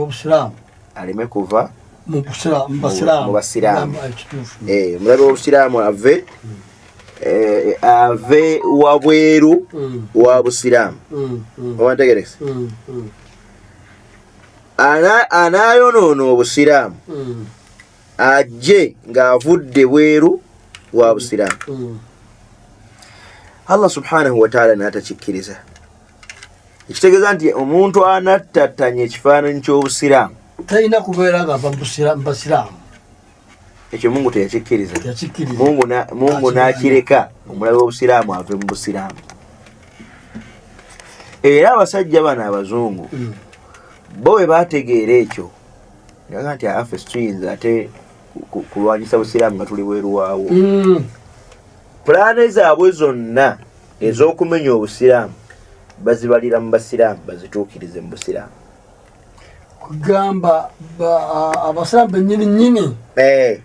w'Obusiraamu aleme kuva mu basiraamu omulabe w'Obusiraamu ave wabweru wa Busiraamu owantegereza anayonoona Obusiraamu ajje ng'avudde bweru wa Busiraamu Allah subhanahu wa ta'ala n'atakikkiriza ekitegeeza nti omuntu anattatanya ekifaananyi ky'Obusiraamu talina kubeera ng'ava mu Basiraamu ekyo Mungu teyakikkiriza Mungu n'akireka omulabe w'Obusiraamu ave mu Busiraamu era abasajja bano abazungu bo bwe baategeera ekyo ngaga nti affe tuyinza ate kulwanyisa Busiraamu nga tuli bweru waawo pulaani zaabwe zonna ez'okumenya Obusiraamu bazibalira mu Basiraamu bazituukirize mu Busiraamu kugamba Abasiraamu bennyini be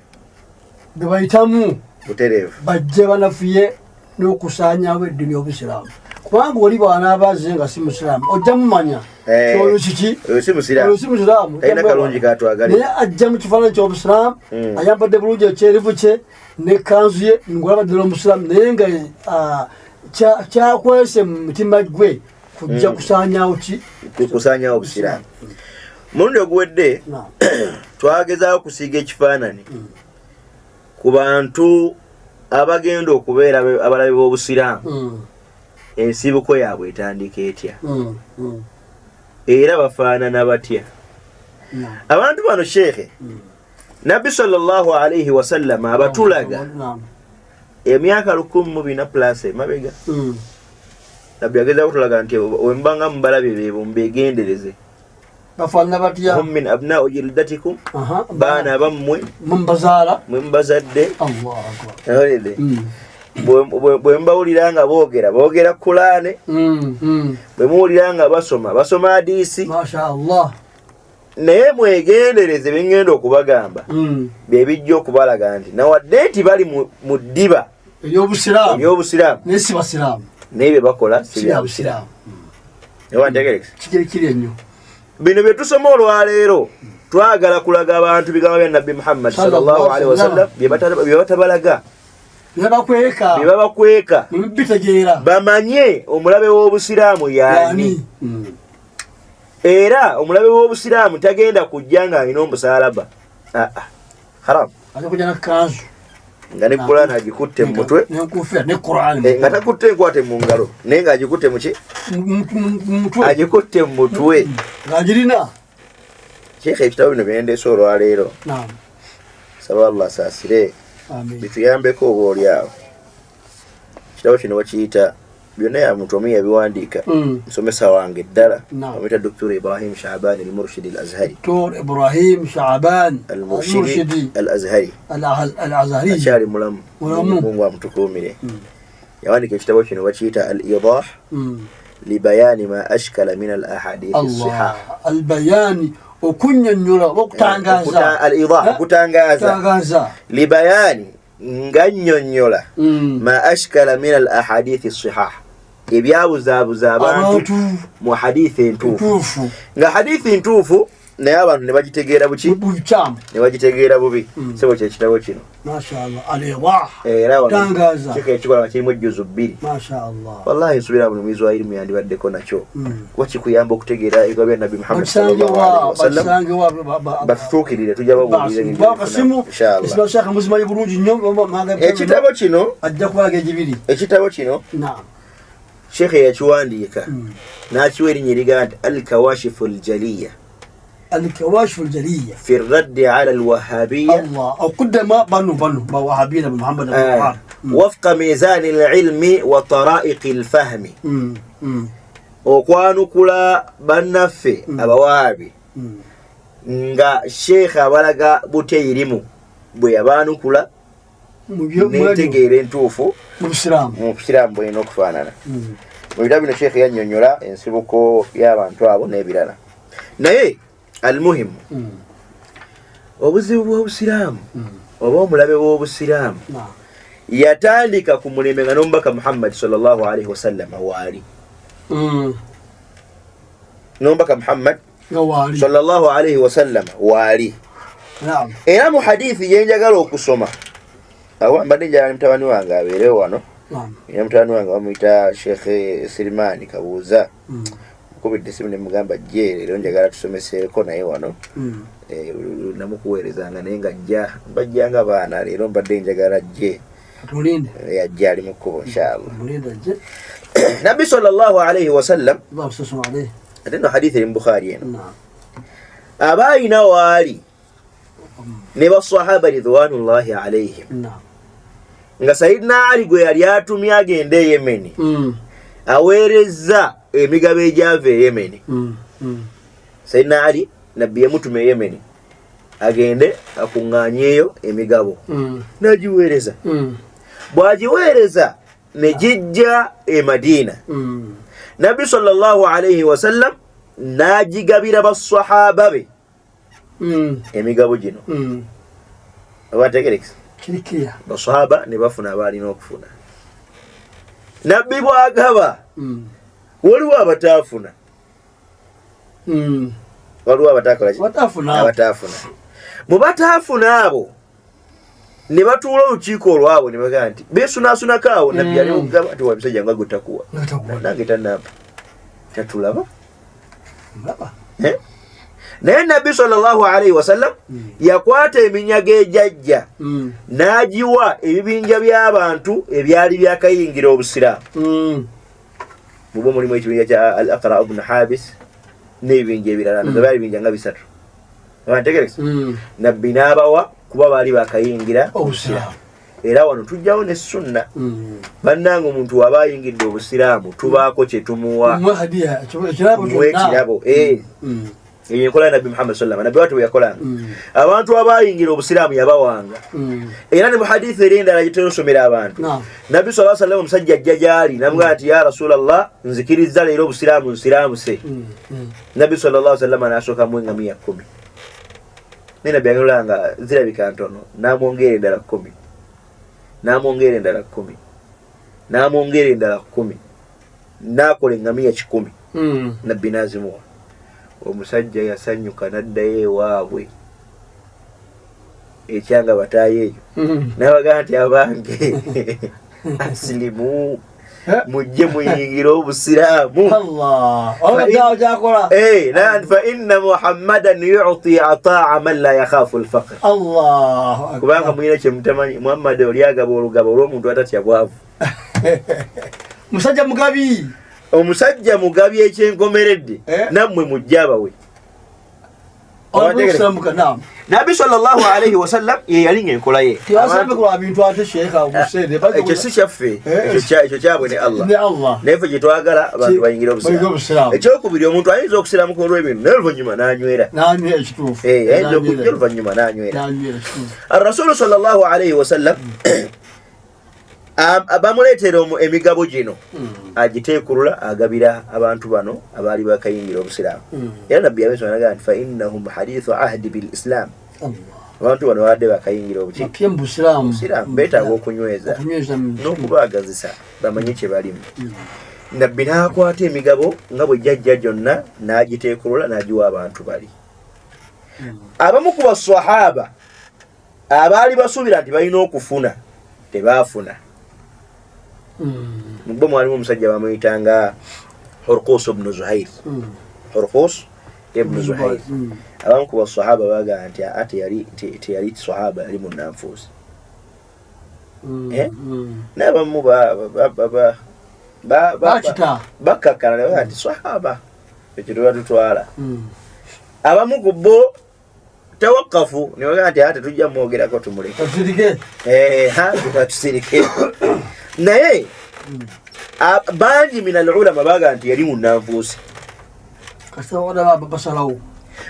bayitamu butereevu bajje banafuye n'okusaanyaawo eddiini y'Obusiraamu kubanga oli bw'anaabaze nga si Musiraamu ojja mumanya olwo kiki oyo si Musiraamu talina kalungi katwagalira naye ajja mu kifaananyi ky'Obusiraamu ayambadde bulungi ekyerivu kye n'ekkanzu ye ng'olabadde n'Omusiraamu naye nga kyakwese mu mutima gwe kujja kusaanyaawo kusaanyaawo Obusiraamu mulundi oguwedde twagezaawo kusiiga ekifaananyi ku bantu abagenda okubeera abalabe b'Obusiraamu ensibuko yaabwe etandika etya era bafaanana batya abantu bano sheekhe Nabbi sallallahu alayhi wa sallam abatulaga emyaka 1400 emabega Nabbi ageza kutulaga nti wembanga mubalabe bebo mbegendereze bafaanana batya hum min abna'u jildatikum baana bammwe mwembazadde Allahu akbar bwe mbawulira nga boogera Kulaane bwe muwulira nga basoma hadiisi mashaallah naye mwegendereze bye ngenda okubagamba bye bijja okubalaga nti nawadde nti bali mu ddiba ery'Obusiraamu naye si Basiraamu naye bye bakola si bya Busiraamu ewantegereza kikirikiri ennyo bino bye tusoma olwaleero twagala kulaga abantu bigambo bya Nabbi Muhammad sallallahu alaihi wasallam bye batabalaga bye babakweka bamanye omulabe w'Obusiraamu yaani era omulabe w'Obusiraamu tagenda kujja nga alina omusaalaba haram nga ne Kulaani agikutte mu mutwe nga takutte enkwate mu ngalo naye nga agikutte mu ki agikutte mu mutwe ng'agirina Sheikh ebitabo bino byendeese olwaleero saba Allah asaasire bituyambeko oba oli awo ekitabo kino bakiyita byonna ya muntu omu yabiwandiika musomesa wange ddala bamuyita Dr. Ibrahim Sha'ban al-Murshidi al-Azhari al-Murshidi al-Azhari akyali mulamu Mungu amutukuumire yawandiika ekitabo kino bakiyita al-Idah libayani ma ashkala min al-ahadith as-sihah al-bayani okunyonnyola okutangaza al-Idah okutangaza libayani nganyonnyola ma ashkala min al-ahadith as-sihah ebyabuzaabuza abantu mu hadithi entuufu nga hadithi ntuufu naye abantu ne bagitegeera buki ne bagitegeera bubi sebo kyekitabo kino mashaallah al-Idah era tangaza kikola kirimu ejjuzu 2 mashaallah wallahi nsubira mu mwizi wa ilmu yandibaddeko nakyo kuba kikuyamba okutegeera ebigambo bya Nabbi Muhammad sallallahu alaihi wasallam batutuukirire tujja babuulire ekitabo kino ajja kubalaga egibiri ekitabo kino Sheikh yakiwandiika n'akiwa erinnya eriga nti al-Kawashifu al-Jaliya في الرد على الوهابية الله أو قدما بنو وهابيين محمد الوهاب وفق ميزان العلم وطرائق الفهم وكانوا كلا بنفي أبوابي nga Sheikh abalaga buteirimu bwe yabaanu kula n'entegeera entuufu mu Busiraamu bw'erina okufaanana mu bitabo bino Sheikh yannyonnyola ensibuko y'abantu abo n'ebirala naye al-muhim obuzibu bw'Obusiraamu oba omulabe w'Obusiraamu yatandika ku mulembe nga n'omubaka Muhammad sallallahu alaihi wasallam waali n'omubaka Muhammad sallallahu alayhi wasallam wali. Era mu hadithi yenjagala okusoma awa mbadde njagala mutabani wange abeerewo wano. Era mutabani wange bamuyita Sheikh Sirimani Kabuuza kubidde simu ne mugamba jje leero njagala tusomeseeko naye wano. Namukuweerezanga naye nga ajja bajjanga baana leero mbadde njagala jje tulinde yajja ali mu kkubo inshallah. Nabbi sallallahu alayhi wasallam atendo hadithi eri mu Bukhari eno abaayina waali ne basahaba ridwanullahi alayhim nga Sayyidina Ali gwe yali atumye agende e Yemeni aweerezza emigabo egyava e Yemeni. Sayyidina Ali nabbi yamutume e Yemeni agende akuŋŋaanyeeyo emigabo nagiweereza. Bw'agiweereza ne gijja e Madina. Nabbi sallallahu alayhi wasallam n'agigabira basahaba be emigabo gino. Abategerekesa basahaba ne bafuna abaalina okufuna. Nabbi bw'agaba waliwo abataafuna, waliwo abataafuna. Mu bataafuna abo ne batuula olukiiko olwabo ne bagamba nti beesunaasunako awo. Nabbi yali okugamba nti wabisajja nga gutakuwa nange tanamba tatulaba. Naye Nabbi sallallahu alayhi wasallam yakwata eminyago ejajja n'agiwa ebibinja by'abantu ebyali byakayingira obusiraamu. Mubo mulimu ekibinja kya Al-Aqra ibn Habis n'ebibinja ebirala byali binja nga 3. Abategerekesa Nabbi n'abawa kuba baali bakayingira obusiraamu. Era wano tujjawo ne sunna. Bannange omuntu waba ayingidde obusiraamu tubaako kye tumuwa ekirabo. Enkola Nabbi Muhammad sallallahu alaihi wasallam nabbi yakolanga abantu abayingira obusiraamu yabawanga. Era ne mu hadithi erindala gyetusomera abantu Nabbi sallallahu alaihi wasallam omusajja ajja gyali namugamba nti ya Rasulallah nzikiriza leero obusiraamu nsiraamuse. Nabbi sallallahu alaihi wasallam n'asooka mu engamiya 10. Ne Nabbi agolanga zirabika ntono n'amwongera endala 10 n'amwongera endala 10 n'amwongera endala 10 n'akola engamiya 10. Nabbi n'azimuwa. Omusajja yasanyuka n'addayo ewaabwe ekyanga bataayeeyo n'abagamba nti abange asilimu mujje muyingira obusiraamu. Fa inna Muhammadan yu'ti ataa man la yakhaafu al-faqr. Kubanga muyina kye mutamanyi Muhammad oli agaba olugabo olw'omuntu atatya bwavu. Musajja mugabi, omusajja mugabi ekyenkomeredde nammwe mujja abawe. Nabbi sallallahu alayhi wasallam ye yalinga enkola ye. Ekyo si kyaffe, ekyo kyabwe ne Allah. Naye ffe gyetwagala abantu bayingira obusiraamu. Ekyokubiri omuntu ayinza okusiramu ku olw'ebintu naye oluvannyuma n'anywera. Ayinza okujja oluvannyuma n'anywera. Ar-Rasulu sallallahu alayhi wasallam bamuleetera emigabo gino agiteekulula agabira abantu bano abaali bakayingira obusiraamu. Era Nabbi yabesoma nagamba nti fa innahum hadithu ahdi bil islam. Abantu bano badde bakayingira obusiraamu beetaaga okunyweza n'okubaagazisa bamanye kye balimu. Nabbi n'akwata emigabo nga bwe jjajja gyonna n'agiteekulula n'agiwa abantu bali. Abamu ku basahaba abaali basuubira nti balina okufuna tebaafuna. Mubbo mwalimu omusajja bamuyitanga Hurqus ibn Zuhair. Hurqus ibn Zuhair. Abamu ku basahaba bagamba nti ate yali sahaba yali munnanfuusi. N'abamu bakkakkana ne bagamba nti sahaba ekyo tebatutwala. Abamu ku bo tawakkafu ne bagamba nti ate tujja mwogerako tumuleke tusirike. Naye bangi min al-ulama bagamba nti yali munnanfuusi.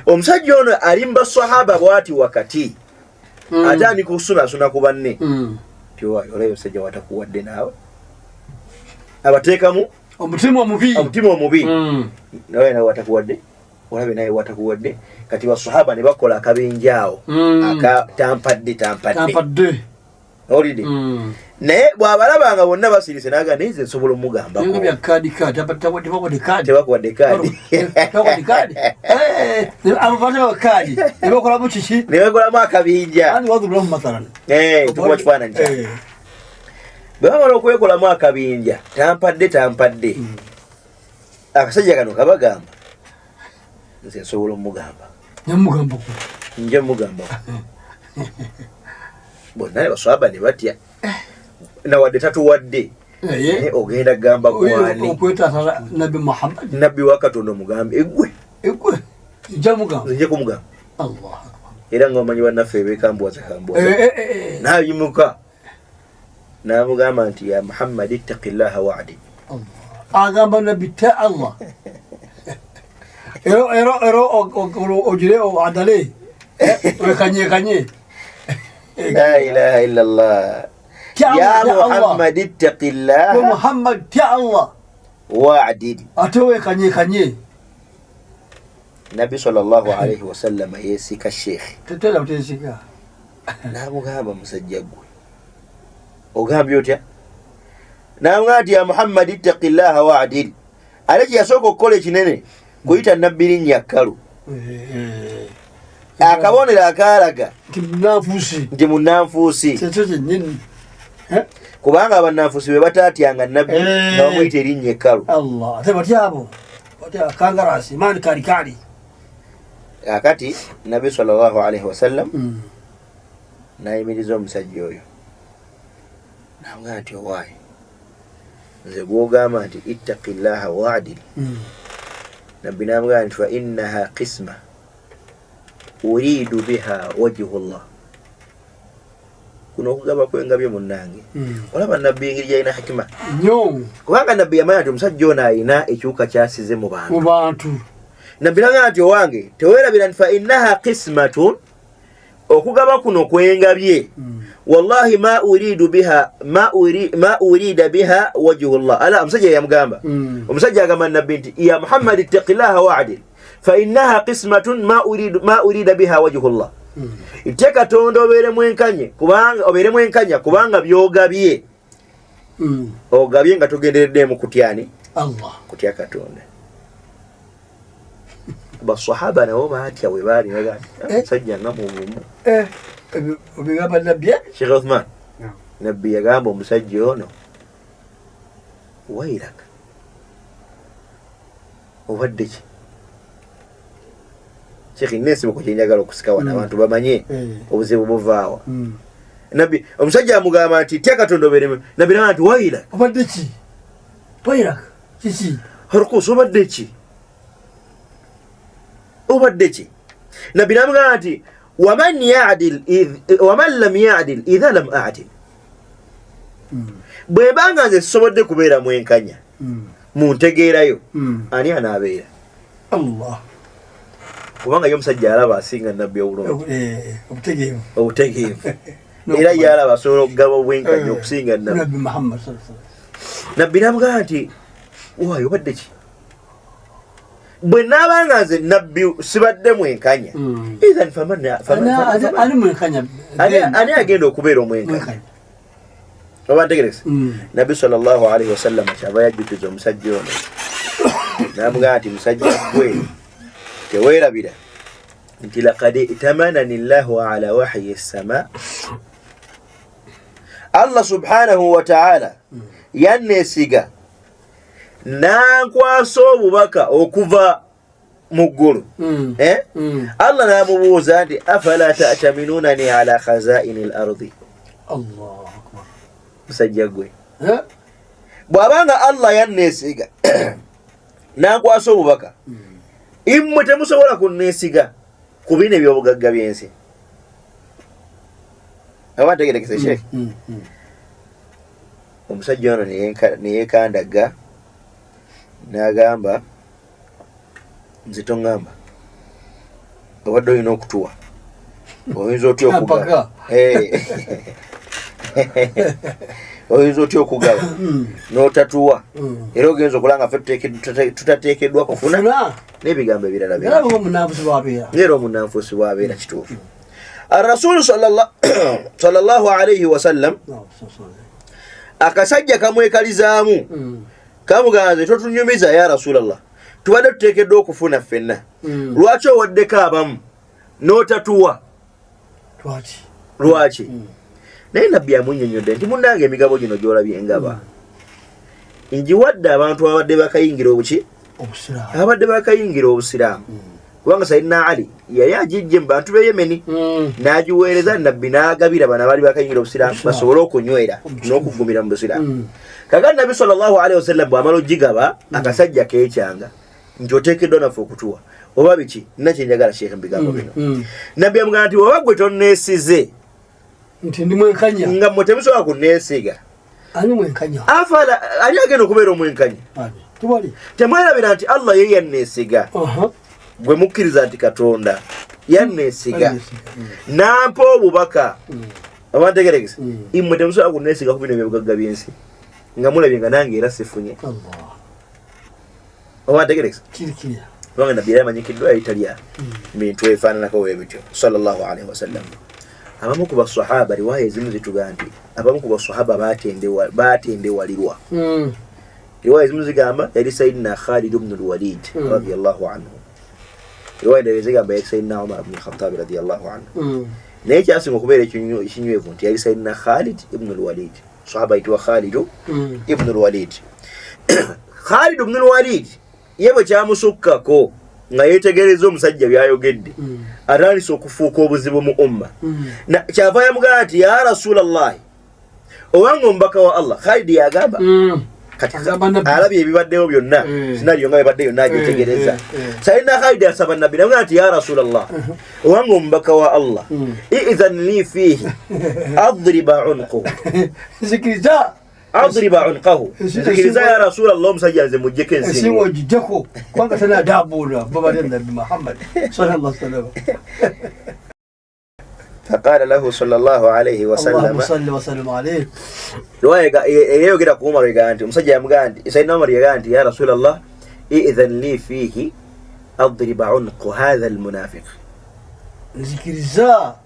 Omusajja ono ali mu basahaba bw'ati wakati atandika okusunaasuna ku banne nti olaba omusajja watakuwadde naawe abateekamu omutima omubi nawe nawe watakuwadde olabe naye watakuwadde. Kati basahaba ne bakola akabenjaawo akatampadde olide naye bw'abalabanga bonna basirise naga naye nze nsobola omugambako tebakuwadde kaadi ne bakolamu akabinja tukuba kifaananyi kyange bwe bamala okwekolamu akabinja tampadde akasajja kano kabagamba nze nsobola omugamba nje mugambako bonna ne baswaba ne batya nawadde tatuwadde naye ogenda kugamba gwani nabbi wa Katonda omugambe eggwe nje kumugamba era nga omanyi bannaffe bekambuwaza n'ayimuka n'amugamba nti ya Muhammad ittaqillaha wa'di agamba nabbi ta Allah ero ogire adale kanye la ilaha illallah ya Muhammad ittaqillah Muhammad ta Allah wa'dil atowe kanye Nabi sallallahu alayhi wa sallam yesika sheikh tetela mutesika namugamba musajja gwe ogambye otya namugamba ya Muhammad ittaqillah wa'dil aleki yasooka okukola ekinene kuyita nabbi linnya kkalu akabonero akaalaga nti munnanfuusi kubanga abannanfuusi be bataatyanga nabbi nga bamuyita erinnya ekkalu akati nabbi sallallahu alaihi wasallam nayimiriza omusajja oyo namugamba nti owaayi nze gwogamba nti ittaqillaha wa'dil nabbi namugamba nti fa innaha qisma uridu biha wajhu llah kuno okugaba kwengabye munnange olaba nabbi engeri gyalina hikima kubanga nabbi yamanya nti omusajja ono alina ekiwuka kyasize mu bantu nabbi nagamba nti owange teweerabira nti fa innaha qismatun okugaba kuno kwengabye wallahi ma urida biha wajhu llah ala omusajja yamugamba omusajja agamba nabbi nti ya Muhammad ittaqillaha wa'dil fa innaha qismatun ma urida biha wajhu llah ite Katonda obeeremu enkanya kubanga byogabye ogabye nga togendereddemu kutyani kutya Katonda basahaba nabo baatya bwe baali musajja nga mugumu obigamba nabbi Sheikh Uthman nabbi yagamba omusajja ono wairaka obadde ki Sheikh Inesi ko kyenjagala okusika wana abantu bamanye obuzibu buvaawa nabbi omusajja amugamba nti tya Katonda obeeremu nabbi nagamba nti wairaka obadde ki wairaka kiki harkus obadde ki nabbi namugamba nti waman lam ya'dil idha lam a'dil bwebanga nze sisobodde kubeera mwenkanya muntegeerayo ani anaabeera kubanga ye omusajja alaba asinga nabbi obulungi obutegeevu era yalaba asobola okugaba obwenkanya okusinga nabbi namugamba nti waayo obadde ki bwe naabanga nze nabbi sibadde mwenkanya ani agenda okubeera omwenkanya oba ntegereza nabbi sallallahu alaihi wasallam kyava yajjukiza omusajja ono namugamba nti musajja gwe teweerabira nti laqad itamanani llahu ala wahyi sama Allah subhanahu wa ta'ala yanneesiga nankwasa obubaka okuva mu ggulu Allah namubuuza nti afala ta'taminunani ala khazaini al-ardi musajja gwe bw'abanga Allah yanneesiga nankwasa obubaka immwe temusobola kunneesiga ku bino ebyobugagga byensi aba ntegerekese Sheikh omusajja ono neyekandaga n'agamba nze toŋŋamba obadde olina okutuwa oyinza otya okugaba oyinza otya okugaba n'otatuwa era ogenza okulanga ffe tutateekeddwa kufuna n'ebigambo ebirala ngera omunnanfuusi bw'abeera kituufu الرسول صلى الله عليه وسلم akasajja kamwekalizaamu kamuganze totunyumiza ya Rasulallah tubadde tuteekeddwa okufuna ffenna lwaki owaddeko abamu n'otatuwa lwaki naye nabbi amunnyonnyodde nti munnange emigabo gino gy'olabye ngaba ngiwadde abantu abadde bakayingira obuki abadde bakayingira obusiraamu kubanga Sayyidina Ali yali agijje mu bantu b'e Yemeni n'agiweereza nabbi n'agabira bano abaali bakayingira obusiraamu basobole okunywera n'okugumira mu busiraamu kakati nabbi sallallahu alaihi wasallam bw'amala ogigaba akasajja keekyanga nti oteekeddwa naffe okutuwa oba biki nina kyenjagala sheekhe mu bigambo bino nabbi amugamba nti oba gwe tonneesize nti ndi mwenkanya nga mmwe temusobola kunneesiga ani mwenkanya afala ani agenda okubeera omwenkanya temwerabira nti Allah ye yanneesiga gwe mukkiriza nti Katonda yanneesiga nampa obubaka abantegeregese immwe temusobola kunneesiga ku bino ebyobugagga by'ensi nga mulabye nga nange era sifunye abantegeregese kubanga nabbi era amanyikiddwa yalitalya bintu ebifaananako weebityo sallallahu alaihi wasallam abamu ku basahaba riwaya ezimu zituga nti abamu ku basahaba baatendewalirwa riwaya ezimu zigamba yali Sayyidina Khalid ibn al-Walid radiyallahu anhu riwaya endala zigamba yali Sayyidina Umar ibn al-Khattab radiyallahu anhu naye ekyasinga okubeera ekinywevu nti yali Sayyidina Khalid ibn al-Walid sahaba ayitibwa Khalid ibn al-Walid Khalid ibn al-Walid ye bwe kyamusukkako nga yeetegereza omusajja byayogedde atandise okufuuka obuzibu mu umma kyava yamugamba nti ya Rasulallah obanga omubaka wa Allah Khalid yagamba kati alabye ebibaddeyo byonna sinaliyo nga bibaddeyo nagyetegereza Sayyidina Khalid asaba nabbi namugamba nti ya Rasulallah obanga omubaka wa Allah idhan li fihi adriba unqahu أضرب عنقه ذكر يا رسول الله مسجل زي مجيكين سيمو جدكو كونك سنة دابولا بابا النبي محمد صلى الله عليه وسلم فقال له صلى الله عليه وسلم اللهم صل وسلم عليه يو كده عمر يغانتي مسجل مغانتي سيدنا عمر يغانتي يا رسول الله إذن لي فيه أضرب عنق هذا المنافق ذكر زا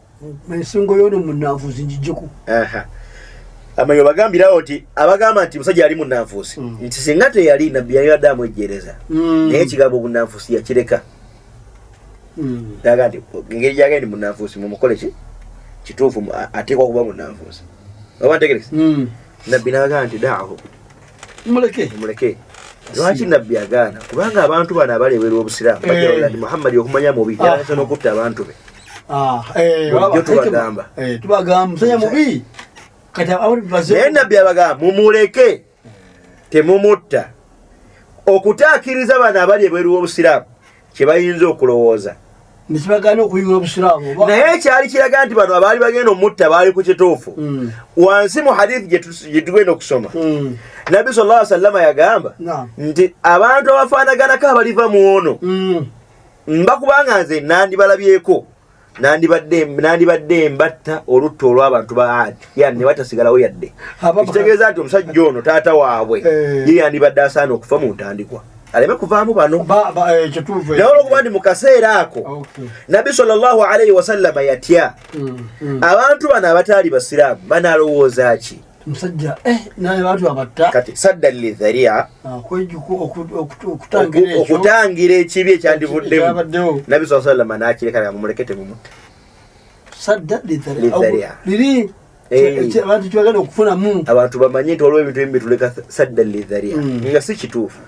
من سنغو يونو منافوس جدكو amanyo bagambirawo nti abagamba nti musajja ali munnanfuusi nti singa teyali nabbi yali amwejjereza naye ekigambo bunnanfuusi yakireka aga nti engeri gyagenda ndi munnanfuusi mumukole ki kituufu ateekwa kuba munnanfuusi oba ntegereza nabbi n'agamba nti daaho muleke lwaki nabbi agaana kubanga abantu bano abaleebera obusiraamu bajja nti Muhammadi okumanya mubi yalasa n'okutta abantu be bulijjo tubagamba musajja mubi naye nabbi abagamba mumuleke temumutta okutaakiriza bano abali ebweru w'obusiraamu kye bayinza okulowooza naye ekyali kiraga nti bano abaali bagenda omutta baali ku kituufu wansi mu hadithi gye tugenda okusoma nabbi sallallahu alaihi wasallam yagamba nti abantu abafaanaganako abaliva mu ono mbakubanga nze nandibalabyeko nandibadde mbatta olutta olw'abantu ba Adi yani ne batasigalawo yadde ekitegeeza nti omusajja ono taata waabwe ye yandibadde asaana okufa mu ntandikwa aleme kuvaamu bano naye olwokuba ndi mu kaseera ako nabbi sallallahu alaihi wasallama yatya abantu bano abataali basiraamu banaalowooza ki musajja naye bantu abatta kati sadda lidharia okutangira ekibi ekyandivuddemu nabbi sallallahu alaihi wasallam n'akireka mumulekete mumutta sadda lidharia liri abantu kyagala okufunamu abantu bamanye nti olwo ebintu ebimu tuleka sadda lidharia nga si kituufu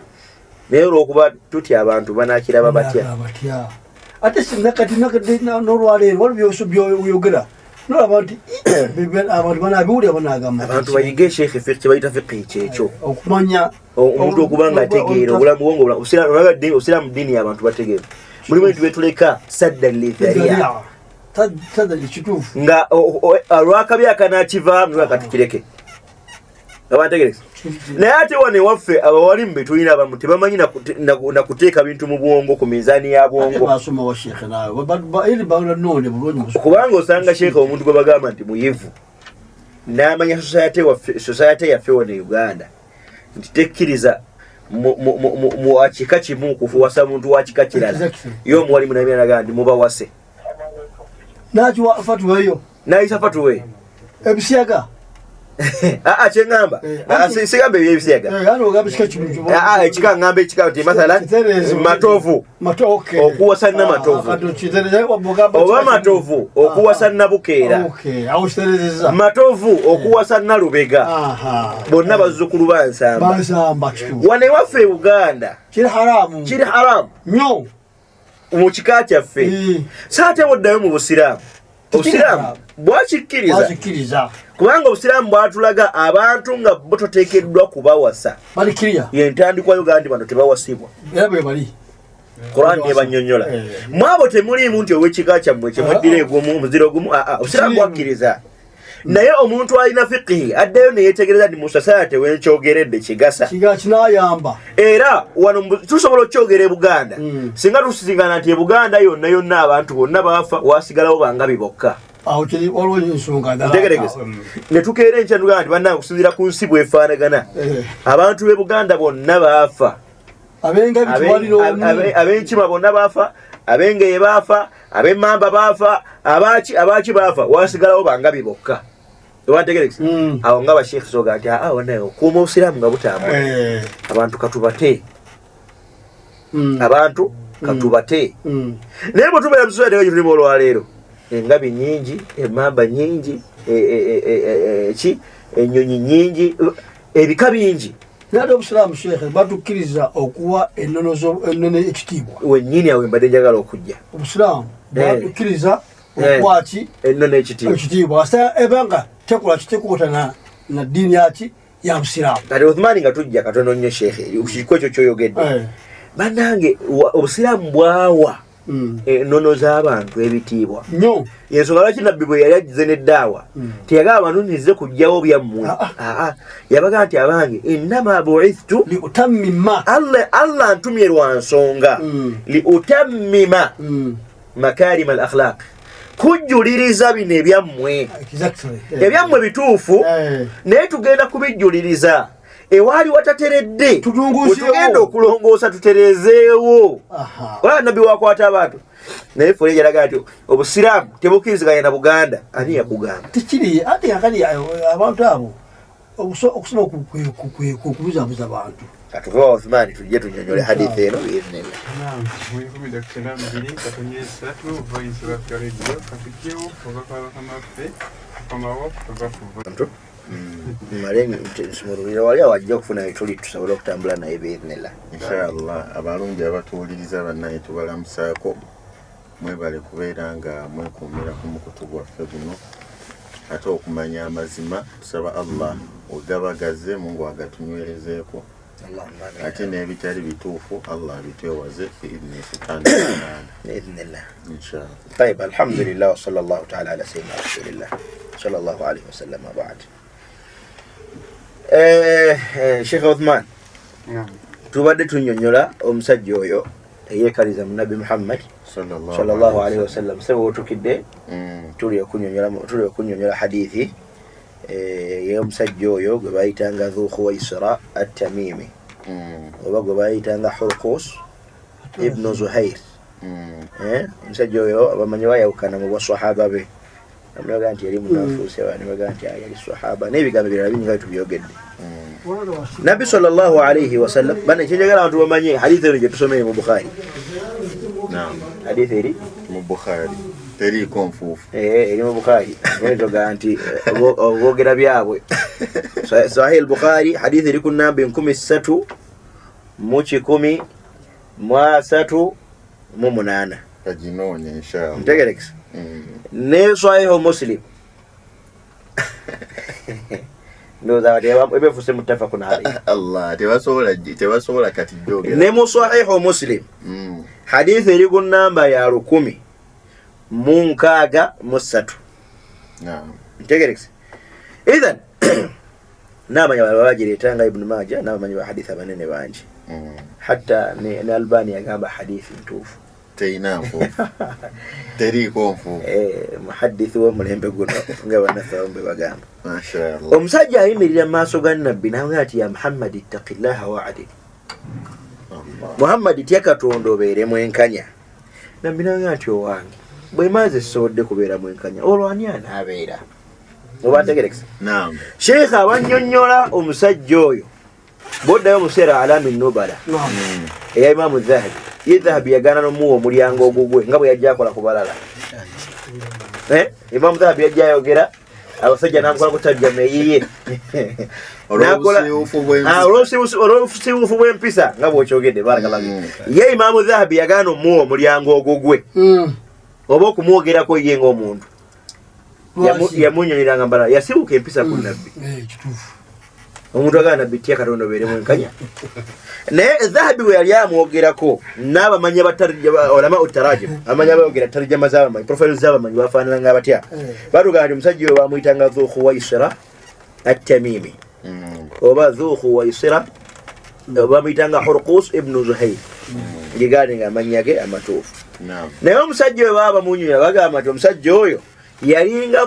naye olwokuba tutya abantu banaakiraba batya ate sinakati n'olwaleero waliwo byoyogera abantu bayige sheekhe fiqh kyebayita fiqhi kyekyo okumanya omuntu okuba nga ategeera obulamu bwongo obusiraamu ddiini y'abantu bategeera mulimu ebintu byetuleka sadda lidharia nga olwakabi akanakivaamu lwaka tukireke abategereza naye ate wano ewaffe abawalimu be tulina abamu tebamanyi nakuteeka bintu mu bwongo ku mizaani ya bwongo kubanga osanga sheekhe omuntu gwe bagamba nti muyivu n'amanya society yaffe wano e Uganda nti tekkiriza mu kika kimu kufuwasa muntu wa kika kirala ye omuwalimu naye nagamba nti mubawase nakiwa fatuweyo nayisa fatuwe ebisyaga Kyengamba sigambe ebyebisiyaga ekikangamba ekika nti masala matovu okuwasa namatovu oba matovu okuwasa nabukeera matovu okuwasa nalubega bonna bazzukulu bansamba wano ewaffe e Buganda kiri haramu nnyo mu kika kyaffe saate boddayo mu busiraamu obusiraamu bwakikkiriza kubanga obusiraamu bwatulaga abantu nga bo toteekeddwa kubawasa yentandikwa Uganda nti bano tebawasibwa Quran nebanyonyola mwabo temulimu nti owekika kyammwe kyemweddira egumu omuziro gumu obusiraamu bwakkiriza naye omuntu alina fiqihi addayo neyetegereza nti mu society wenkyogeredde kigasa era wano tusobola okyogera e Buganda singa tusingana nti e Buganda yonna abantu bonna baafa wasigalawo bangabi bokka netukeera enkya tugamba nti bannange okusinziira ku nsi bwefaanagana abantu b'e Buganda bonna baafa ab'enkima bonna baafa ab'engeye baafa ab'emmamba baafa abaaki baafa wasigalawo bangabi bokka ewantegerekisa awo nga basheekh soga nti wanaye okuuma obusiraamu nga butambula abantu katubate naye bwe tubeera musoya tege gitulimu olwaleero engabi nyingi emmamba nyingi ennyonyi nyingi ebika bingi naye obusiraamu sheekhe batukkiriza okuwa ennono ekitiibwa wennyini awe mbadde njagala okujja obusiraamu batukkiriza okuwa ki ennono ekitiibwa asa ebanga tekola kitekuuta na ddiini yaki ya busiraamu kati Uthmani nga tujja katono nnyo sheekhe kiko ekyo kyoyogedde bannange obusiraamu bwawa ennono z'abantu ebitiibwa nnyo yensonga lwaki nabbi bwe yali agize n'eddaawa teyagala abantu ntize kujjawo byammwe yabaga nti abange innama buithtu liutammima allah ntumye lwa nsonga liutammima makarima al akhlaq kujjuliriza bino ebyammwe ebyammwe bituufu naye tugenda kubijjuliriza ewaali watateredde tugenda okulongoosa tuterezeewo olaba nabbi wakwata abantu naye ffe yalaga nti obusiraamu tebukkiriziganya na Buganda ani yakugamba tekiri ate kakali abantu abo okusoma okubuzaabuza abantu katuve wa Uthmani tujje tunyonyole hadithi eno biidhnillah nsumululira wali awajja okufuna etuli tusobole okutambula naye biidhnillah inshallah abalungi abatuwuliriza bannaye tubalamusaako mwebale kubeera nga mwekuumira ku mukutu gwaffe guno ate okumanya amazima tusaba Allah ogabagaze Mungu agatunywerezeeko ate n'ebitali bituufu Allah bitwewaze biidhnillah inshallah. طيب الحمد لله وصلى الله تعالى على سيدنا رسول الله صلى الله عليه وسلم وبعد. Sheikh Uthman tubadde tunyonyola omusajja oyo eyeekaliza mu Nabi Muhammad sallallahu alaihi wasallam sebo otukidde tuli okunyonyola hadithi y'omusajja oyo gwe bayitanga Dhu Khuwaisira at-Tamimi oba gwe bayitanga Hurqus ibn Zuhair omusajja oyo abamanyi bayawukana mu baswahaba be amulaga nti yali munafuusi abantu baga nti yali swahaba n'ebigambo birala bingi nga tubyogedde Nabi sallallahu alaihi wasallam bana ekyenjagala abantu bamanye hadithi eno gye tusomeye mu Bukhari hadithi eri mu Bukhari teriko nfuufu eri mu Bukhari ntoga nti obogera byabwe Sahih al-Bukhari hadithi eri ku namba 13,138 kaginoonye inshallah ntegerekisa ne Sahih Muslim ndoza ebefuse muttafaqun alayhi Allah tebasobola kati jogera ne mu Sahih Muslim hadithi eri ku namba ya 10,603 ntegerekisa idhan namanya babagireetanga Ibn Majah namanya ba hadithi abanene bangi hatta ne Albani yagamba hadithi ntuufu teina nfuufu teriko nfuufu muhaddithi w'omulembe guno nga bannaffe bagamba mashallah omusajja ayimirira mu maaso ga Nabbi nawe ati ya Muhammad ittaqillaha wa'adil Muhammad tya Katonda obeere mwenkanya Nabbi nawe ati owange bwe maze sobodde kubeera mwenkanya olwo ani anaabeera oba ntegerekese. Naam. Sheikh abannyonnyola omusajja oyo boddayo museera Alami Nubala eya Imaamu Dhahabi. Ye Dhahabi yagaana n'omuwa omulyango ogugwe nga bwe yajja akola ku balala. Imaamu Dhahabi yajja ayogera abasajja n'amukola ku tarjama eyiye olw'obusibuufu bw'empisa nga bw'okyogedde barakallahu. Ye Imaamu Dhahabi yagaana omuwa omulyango ogugwe oba okumwogerako ye ng'omuntu yamunyonyeranga mbala yasibuka empisa ku nabbi. Omuntu agana nabbi tya Katonda obeeremu enkanya. Naye Dhahabi bwe yali amwogerako n'abamanyi olama utarajim amanyi abayogera tarjama z'abamanyi profile z'abamanyi bafaanananga batya batugaa nti omusajja oyo bamuyitanga Dhu Khuwaisira at-Tamimi oba Dhu Khuwaisira bamuyitanga Hurqus ibn Zuhayr ngigaani nga amannya ge amatuufu. Naye omusajja oyo baba bamunyuya bagamba nti omusajja oyo yalinga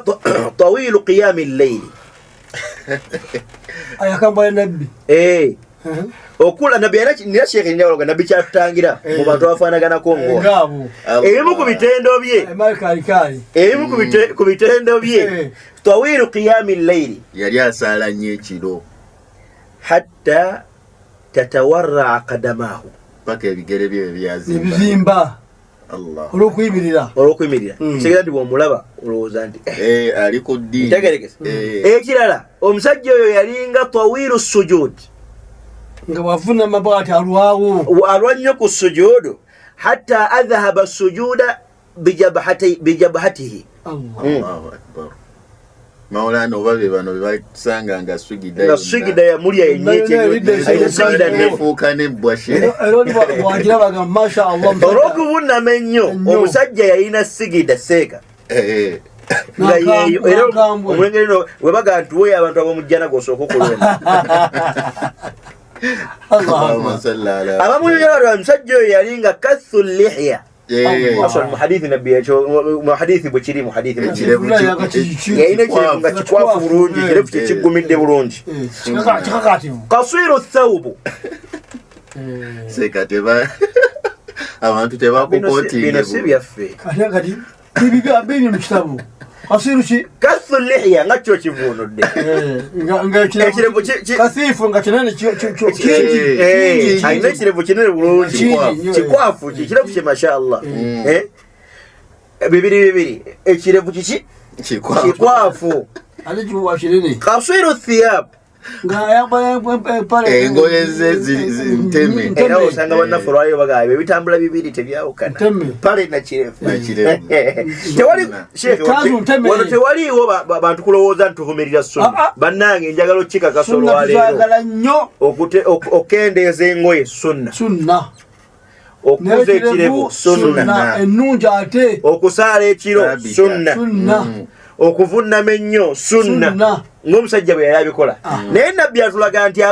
tawilu qiyami al-layli ayakamba ya nabbi okula nabbi era Sheikh Nyawologa nabbi kyatutangira mu bantu abafaanaganako ng'ono ebimu ku bitendo bye ebimu ku bitendo bye tawilu qiyami al-layli yali asaala nnyo ekiro hatta tatawarra qadamahu paka ebigere bye byazimba olw'okuyimirira kitegeeza nti bw'omulaba olowooza nti ali ku ddiini ntegerekese. Ekirala omusajja oyo yalinga tawilu sujud nga bwafuna amabwati alwawo alwa nnyo ku sujuudu hatta adhahaba sujuda bijabhatihi. Allahu akbar. Maulana oba be bano basanga nga swigida yamulya yennyekyenyina nefuuka nebbwashe wagirabaga masha Allah olw'okuvunama ennyo omusajja yalina sigida seeka nga yeeyo era omulengeri no webaga nti woyo abantu ab'omujjana gosooka okulwena abamunyonyola omusajja oyo yalinga kathu lihya asol muhadithi nabbi ekyo muhadithi bwe kiri muhadithi bwe kiri yalina ekirevu nga kikwafu bulungi ekirevu kye kiggumidde bulungi kasiru thawbu seka teba abantu tebakukotinga bino si byaffe kati bibigambe mu kitabu kasiru ki kathu lihya nga kyo kivunudde ekirevu kasifu nga kinene alina ekirevu kinene bulungi kikwafu kikirevu kye mashallah bibiri ekirevu kiki kikwafu kasiru thiyab engoye ze nteme era osanga bannaffe olwaliyo bagamba ebitambula bibiri tebyawukana pale nakirevu wano tewaliiwo bantu kulowooza nti tuvumirira sunna bannange njagala okikakasa olwaleero okendeeza engoye sunna okuza ekirevu sunna ennungi ate okusaala ekiro sunna okuvunama ennyo sunna ng'omusajja bwe yali abikola. Naye nabbi atulaga nti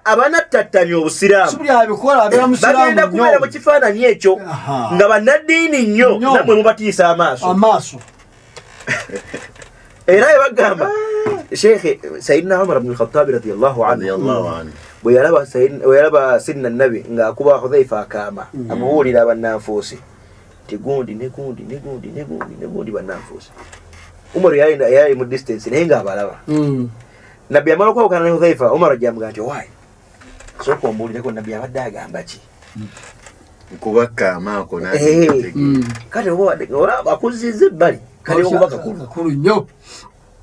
abanattattamya obusiraamu bagenda kubeera mu kifaananyi ekyo nga bannaddiini nnyo nammwe mubatiisa amaaso era yebagamba Sheikh Sayyidina Umar ibn al-Khattab radiyallahu anhu bwe yalaba sinna nabi ng'akuba Hudhaifa akaama amubuulira bannanfuusi ti gundi ne gundi bannanfuusi. Umar yali mu distance naye ng'abalaba nabbi amala okwawukana ne Hudhaifa Umar ajja amugaa nti owaayi sooka ombuulireko nabbi abadde agamba ki nkubaka amaako kati olaba akuzizza ebbali kati okubaka kakulu nnyo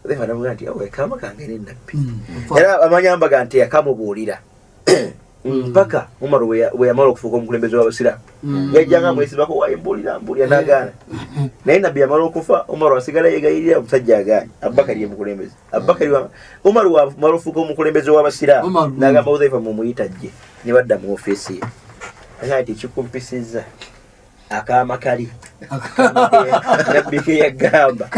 Hudhaifa namugaa nti awe kaama kange ne nabbi era amanyambaga nti yakamubuulira mpaka Umar bwe yamala okufuuka omukulembeze w'abasiraamu yajjanga amwesibako waayi mbuulira n'agaana naye nabbi yamala okufa Umar asigala yegayirira omusajja agaanye Abubakari ye mukulembeze Umar wamala ofuuka omukulembeze w'abasiraamu n'agamba Hudhaifa mumuyita jje ne badda mu ofiisi ye agaa nti kikumpisizza akaama kali nabbi ke yagamba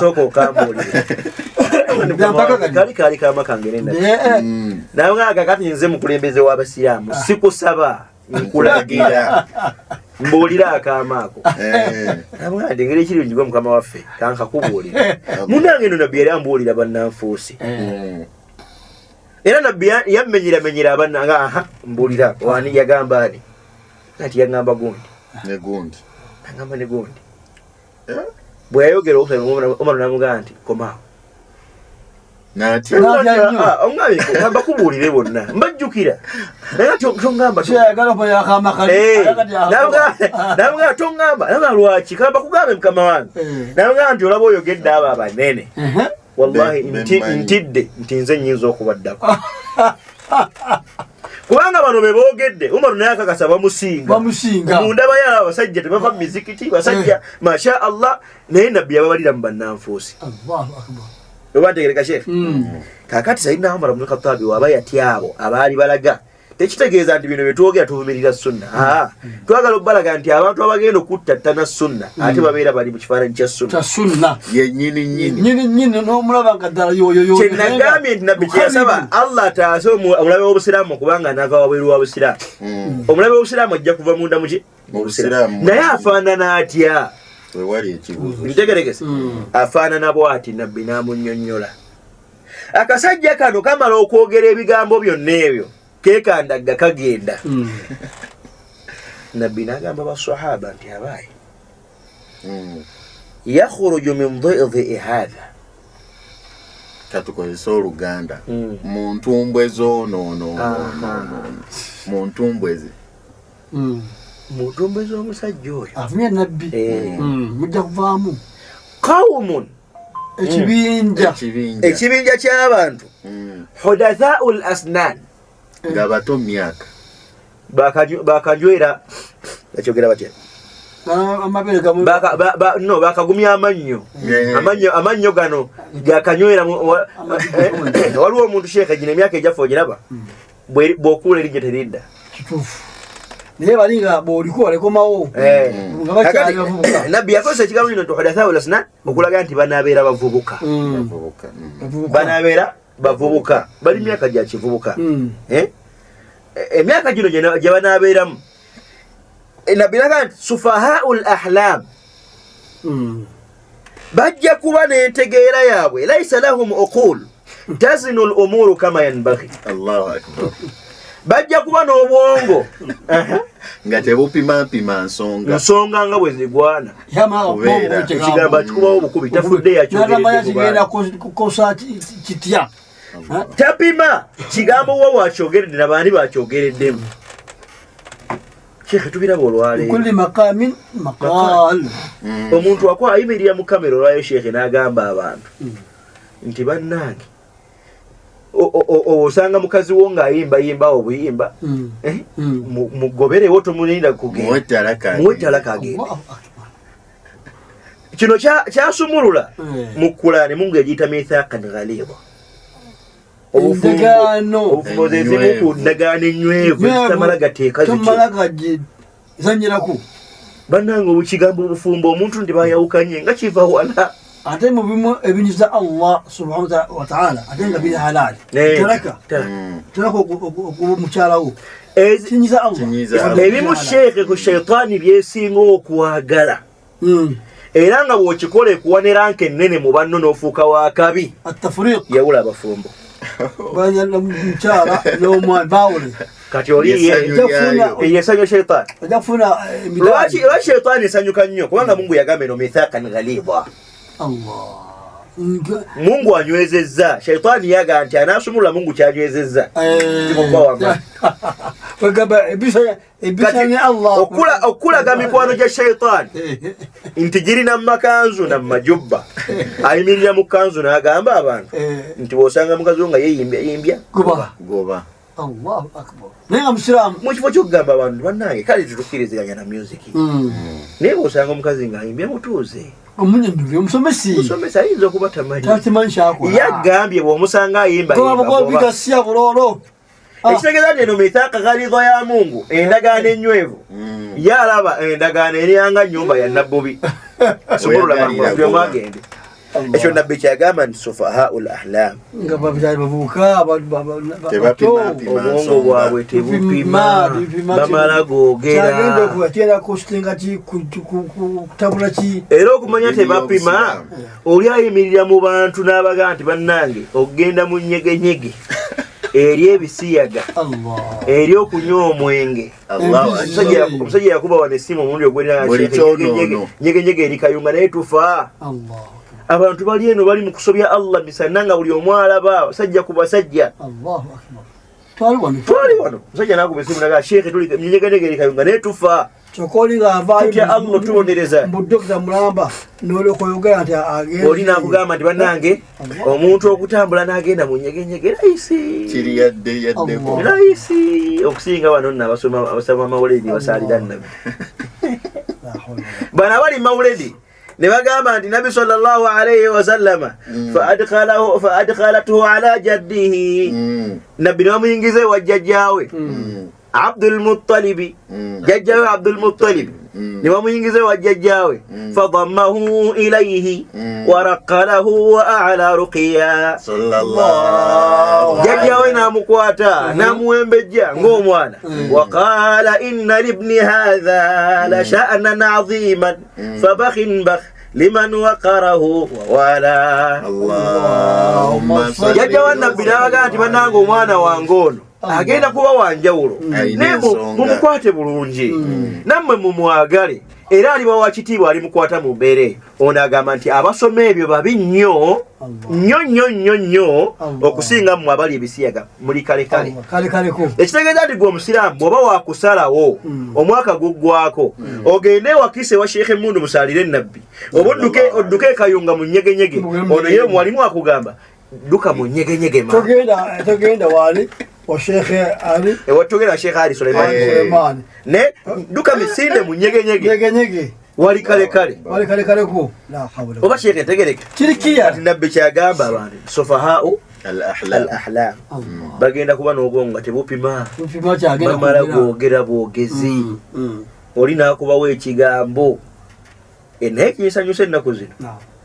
sooka okambuulire kali kaama kange nawe nga kakati nze mukulembeze w'abasiraamu sikusaba nkulagira mbuulira akaama ako namugandi engeri ekirungi gwe mukama waffe kankakubuulira munange eno nabbi yali ambuulira bannanfuusi era nabbi yamenyeramenyera abannanga mbuulira wani yagamba ani ati yagamba gundi agamba ne gundi bwe yayogera Omar namugamba nti komaawo Ongabe ngamba kubulire bonna mbajjukira naye tongamba nabanga tongamba nabanga lwaki kamba kugambe mukama wange nabanga nti olaba oyogedde abo abanene wallahi ntidde nti nze nnyinza okubaddako kubanga bano be boogedde Umaru naye akakasa bamusinga munda bayala abasajja tebava mu mizikiti basajja masha Allah naye nabbi yababalira mu bannanfuusi obantegereka sheekh kakati Sayyidina Umar ibn Khattab waba yatyabo abaali balaga tekitegeeza nti bino byetwogera tuvumirira sunna twagala obbalaga nti abantu abagenda okuttattana sunna ate babeera bali mu kifaananyi kya sunna yennyini n'omulaba nga ddala yoyoyo kyenagambye nti nabbi kyeyasaba Allah ataase omulabe w'obusiraamu kubanga anaava wabweru wa busiraamu omulabe w'obusiraamu ajja kuva munda muki Obusiraamu naye afaanana atya wewali ekibuuzo ntegeregese afaanana bw'ati nabbi n'amunnyonnyola akasajja kano kamala okwogera ebigambo byonna ebyo keekandagga kagenda nabbi n'agamba basahaba nti abaayi yakhruju min dhi'i hadha katukozesa oluganda mu ntumbwe zoonono mu ntumbwe ze mu ntumbwe z'omusajja oyo afumye nabbi mujja kuvaamu qawmun ekibinja ky'abantu hudathaa'u al-asnan nga bato myaka bakanywera bakyogera batya bakagumya amannyo gano gakanywera waliwo omuntu sheekhe gino emyaka egyaffe ogiraba bw'okuula erinnya teridda naye balinga bw'oliko balekomawo nga bakyali bavubuka nabbi yakozesa ekigambo kino nti hudathaa'u al-asnan okulaga nti banaabeera bavubuka banaabeera bavubuka bali myaka gya kivubuka emyaka gino gye banaabeeramu nabbi naga nti sufahaa'ul ahlam bajja kuba n'entegeera yaabwe laisa lahum uqul tazinu al umuru kama yanbaghi Allahu akbar bajja kuba n'obwongo nga tebupimampima nsonga nga bwe zigwana ekigambo akikubawo obukubi tafudde yakigenda kukosa kitya tapima kigambo wa wakyogeredde nabandi bakyogereddemu sheekhe tubiraba olwaleero kulli maqamin maqal omuntu akwa ayimirira mu kamera olwayo sheekhe n'agamba abantu nti bannange osanga mukazi wo ng'ayimbayimba obuyimba mugoberewo tomulinda kugenda muwe talaka agende kino kyasumulula mu Qur'ani Mungu yagiyita mithaqan ghalidha obufumo zezimu ku ndagaano enywevu zitamala gateeka zanyirako bannange obukigambo obufumbo omuntu ndi bayawukanye nga kiva wala ate mu bimu ebinyiza Allah subhanahu wa ta'ala ate nga biri halali teraka omukyalawo kinyiza Allah ebimu sheekhe ku shaitaani byesinga okwagala era nga bw'okikola ekuwa ne ranka ennene mu banno n'ofuuka wa kabi yawula abafumbo mukyala n'omwana bawule kati oli yesanywa shaitaani lwaki shaitaani esanyuka nnyo kubanga Mungu yagamba eno mithaqan ghalidha Mungu anywezezza shaitaani yaga nti anaasumulula Mungu kyanywezezza okulaga mikwano gya shaitaani nti girina mumakanzu na mumajubba ayimirira mu kanzu n'agamba abantu nti bw'osanga mukazi wo nga yeyimbya goba Allahu akbar naye nga musiraamu mu kifo ky'okugamba abantu bannange kale tetukkiriziganya na musiki naye bw'osanga omukazi ng'ayimbya mutuuze omunyenduvi omusomesi ayinza okuba tamanyi yagambye bw'omusanga ayimbabigasya buloolo ekitegeeza nti eno mithaaqa ghalidha ya Mungu endagaano enywevu yalaba endagaano eryanga nnyumba ya nabbubi somululabamwagende ekyo nabbi kyagamba nti sufahaa'ul ahlam nga bavubuka obwongo bwabwe tebupima bamala googera era okumanya tebapima oli ayimirira mu bantu n'abaga nti bannange okugenda mu nyegenyege eri ebisiyaga eri okunywa omwenge omusajja yakuba wano essimu omundi ogwenyegenyege eri kayunga naye tufa abantu bali eno bali mu kusobya Allah misana nga buli omu alaba sajja ku basajja. Allahu akbar. Twali wano musajja nakuba esimu naga sheekhe tuli mnyegenegere kayunga ne tufa chokoli nga avaayo tutya Allah tubonereza mu dokita mulamba n'olyokoyogera nti agenda oli nakugamba nti bannange omuntu okutambula n'agenda mu nyegenyege layisi kiri yaddeko layisi okusinga wano nno abasoma mawuledi basalira nabbi bana bali mawuledi ne bagamba nti Nabi sallallahu alayhi wa sallama fa adkhalatuhu ala jaddihi Nabi namuyingize wa jajjawe Abdul Muttalib jajjawe Abdul Muttalib ne bamuyingize wa jajjawe fadammahu ilayhi wa raqalahu wa a'la ruqiya sallallahu jajjawe namukwata namuwembejja ng'omwana wa qala inna libni hadha la sha'nan 'aziman fabakhin bakh liman waqarahu wa wala Allahumma salli jajjawe Nabbi nabaga nti bannange omwana wange ono agenda kuba wanjawulo naye mumukwate bulungi nammwe mumwagale era aliba wakitiibwa alimukwata mu mbeere ono agamba nti abasoma ebyo babi nnyo nnyo okusinga mmwe abali ebisiyaga muli kalekale ekitegeeza nti gwe omusiraamu bw'oba wakusalawo omwaka guggwako ogende wakise wa Sheikh Mundu musalire Nabbi oba odduke kayunga mu nyegenyege ono ye mwalimu akugamba duka mu nyegenyege ma togenda wali wa Sheikh Ali watogera Sheikh Ali Suleiman ne duka misinde mu nyegenyege wali kale ko la hawla oba Sheikh tegereke kirikiya Nabbi kyagamba abantu sofahau al-ahlam bagenda kuba n'obwongo tebupima kyagenda bamala gwogera bwogezi oli nakubawo ekigambo naye kinsanyusa ennaku zino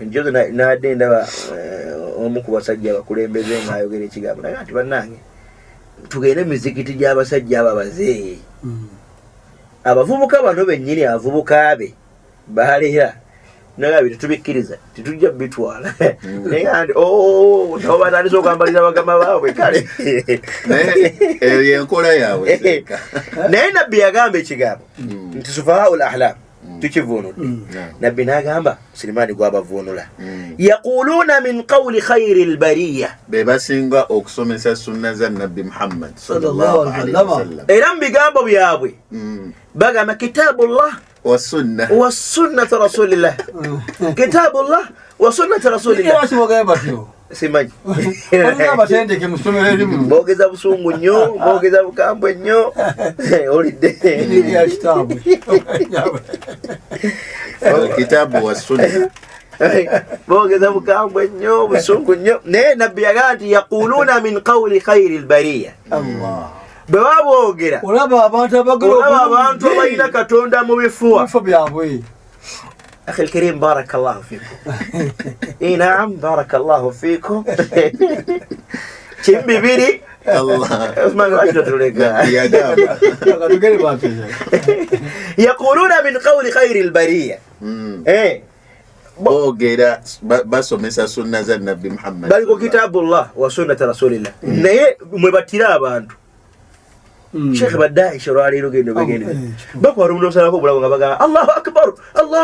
enjozo nadde ndaba omu ku basajja abakulembeze ng'ayogera ekigambo naye nti bannange tugende mizikiti gy'abasajja abo abazeeyi abavubuka bano bennyini abavubuka be baleera naye tetubikkiriza tetujja bitwala naye andi nabo batandise okwambalira bagama baabwe kale eyo yenkola yaabwe naye Nabbi yagamba ekigambo nti sufahaul ahlam tukivunudde Nabbi n'agamba Sirimaani gwabavunula yaquluuna min qawli khayri albariya be basinga okusomesa sunna za Nabbi Muhammad sallallahu alaihi wasallam era mu bigambo byabwe bagamba kitabullah والسنة رسول الله كتاب الله وسنة رسول الله simanyi abatendeke musomero erimu boogeza busungu nnyo boogeza bukambwe nnyo olidde kitabu wa sunna boogeza bukambwe nnyo busungu nnyo naye Nabbi yagamba nti yaquluuna min qawli khayri albariya bwe boogera olaba abantu abalina Katonda mu bifuwa byabwe أخي الكريم بارك الله فيكم نعم بارك الله فيكم كم بيبيري الله اسمع أجل لك يقولون من قول خير البرية بوغيرا basomesa sunna za Nabbi Muhammad bali كتاب الله وسنة رسول الله naye mwebatira abantu Sheikh Badai shorali rugendo begende bako rundo sana ko bulago ngabaga Allahu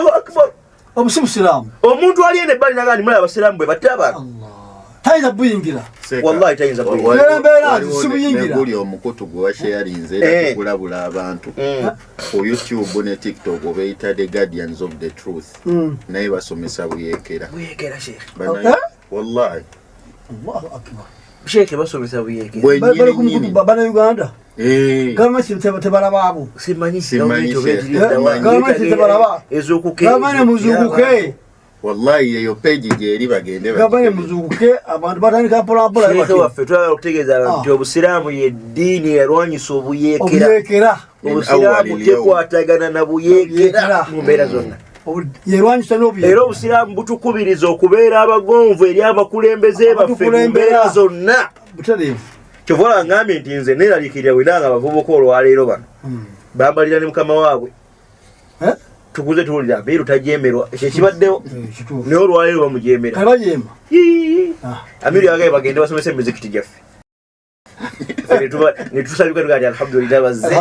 akbar omusilamu omuntu ali ene bali nagani mala abasilamu bwe bataba Allah tayinza buyingira wallahi tayinza buyingira sibuyingira guli omukutu gwa sharinze era kulabula abantu ku YouTube ne TikTok obeita the guardians of the truth naye basomesa buyekera Sheikh wallahi Allahu akbar Sheikh basomesa buyekera bana Uganda kama tebala babu simanyi kama tebala ezokuke kama muzukuke wallahi yeyo page gye bagende kama muzukuke abantu batandika pola Sheikh waffe twala okutegeeza abantu obusiraamu ye ddiini erwanyisa obuyekera obusiraamu tekwatagana na buyekera mu mbeera zonna yerwanyisa n'obuyekera era obusiraamu butukubiriza okubeera abagonvu eri abakulembeze baffe mu mbeera zonna butareevu Kivola ngambye nti nze neraliikirira wenanga abavubuka olwaleero bano bambalira ne mukama waabwe tukuze tuwulira mbiru tajemerwa ekibaddewo naye olwaleero bamujemera amiru yagaye bagende basomesa emizikiti gyaffe netusabika tugati alhamdulillah bazze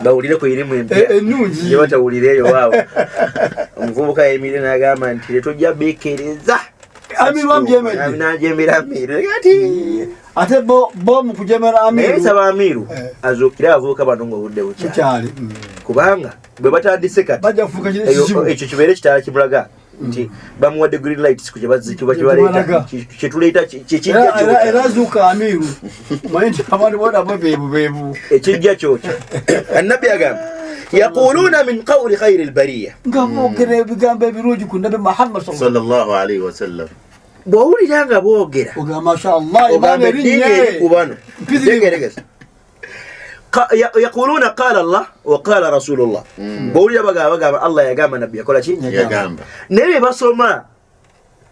bawulire ku irimu empya ennungi ye batawulireeyo waawe omuvubuka yemirire n'agamba nti letojja beekereza Amiru amjemedde. N'ajemera Amiru ati ate bo mu kujemera Amiru naye nsaba Amiru azuukire abavubuka bano ng'obudde bukyali kubanga bwe batandise kati bajja kufuuka ekyo kibeere kitala kimulaga nti bamuwadde green lights ku kibaleeta kyetuleeta kyekijja era azuuka Amiru omanyi nti abantu bona bo beebu ekijja kyokyo annabbi agamba yaquluna min qawli khayri albariya nga boogera ebigambo ebirungi ku nabi Muhammad sallallahu alaihi wasallam bw'owulira nga boogera ogamba mashallah ogamba eddiini eri ku bano tegeregeza yaquluna qala Allah wa qala rasulullah bw'owulira bagamba Allah yagamba nabbi yakola ki yagamba naye bye basoma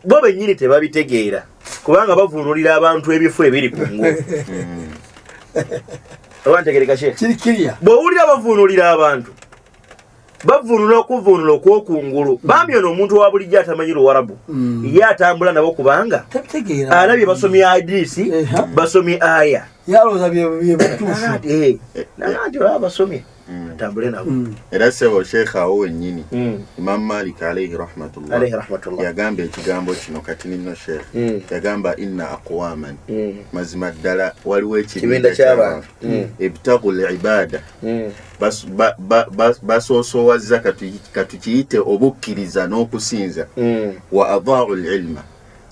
bo bennyini tebabitegeera kubanga bavuunulira abantu ebifo ebiri ku nguudo abantegereka sheekh bw'owulira bavuunulira abantu bavuunula okuvuunula okw'okungulu bambi ono omuntu wa bulijjo atamanyi Luwarabu ye atambula nabo kubanga alabye basomye hadisi basomye aya yalooza byebutuufu nagati olaba basomye atambule nabo era sebo sheekha awo wennyini Imam Malik alayhi rahmatullah yagamba ekigambo kino kati nino sheekh yagamba inna aqwaman mazima ddala waliwo ekibinja ky'abantu ibtagu libada basoosoowazza katukiyite obukkiriza n'okusinza wa adaau lilma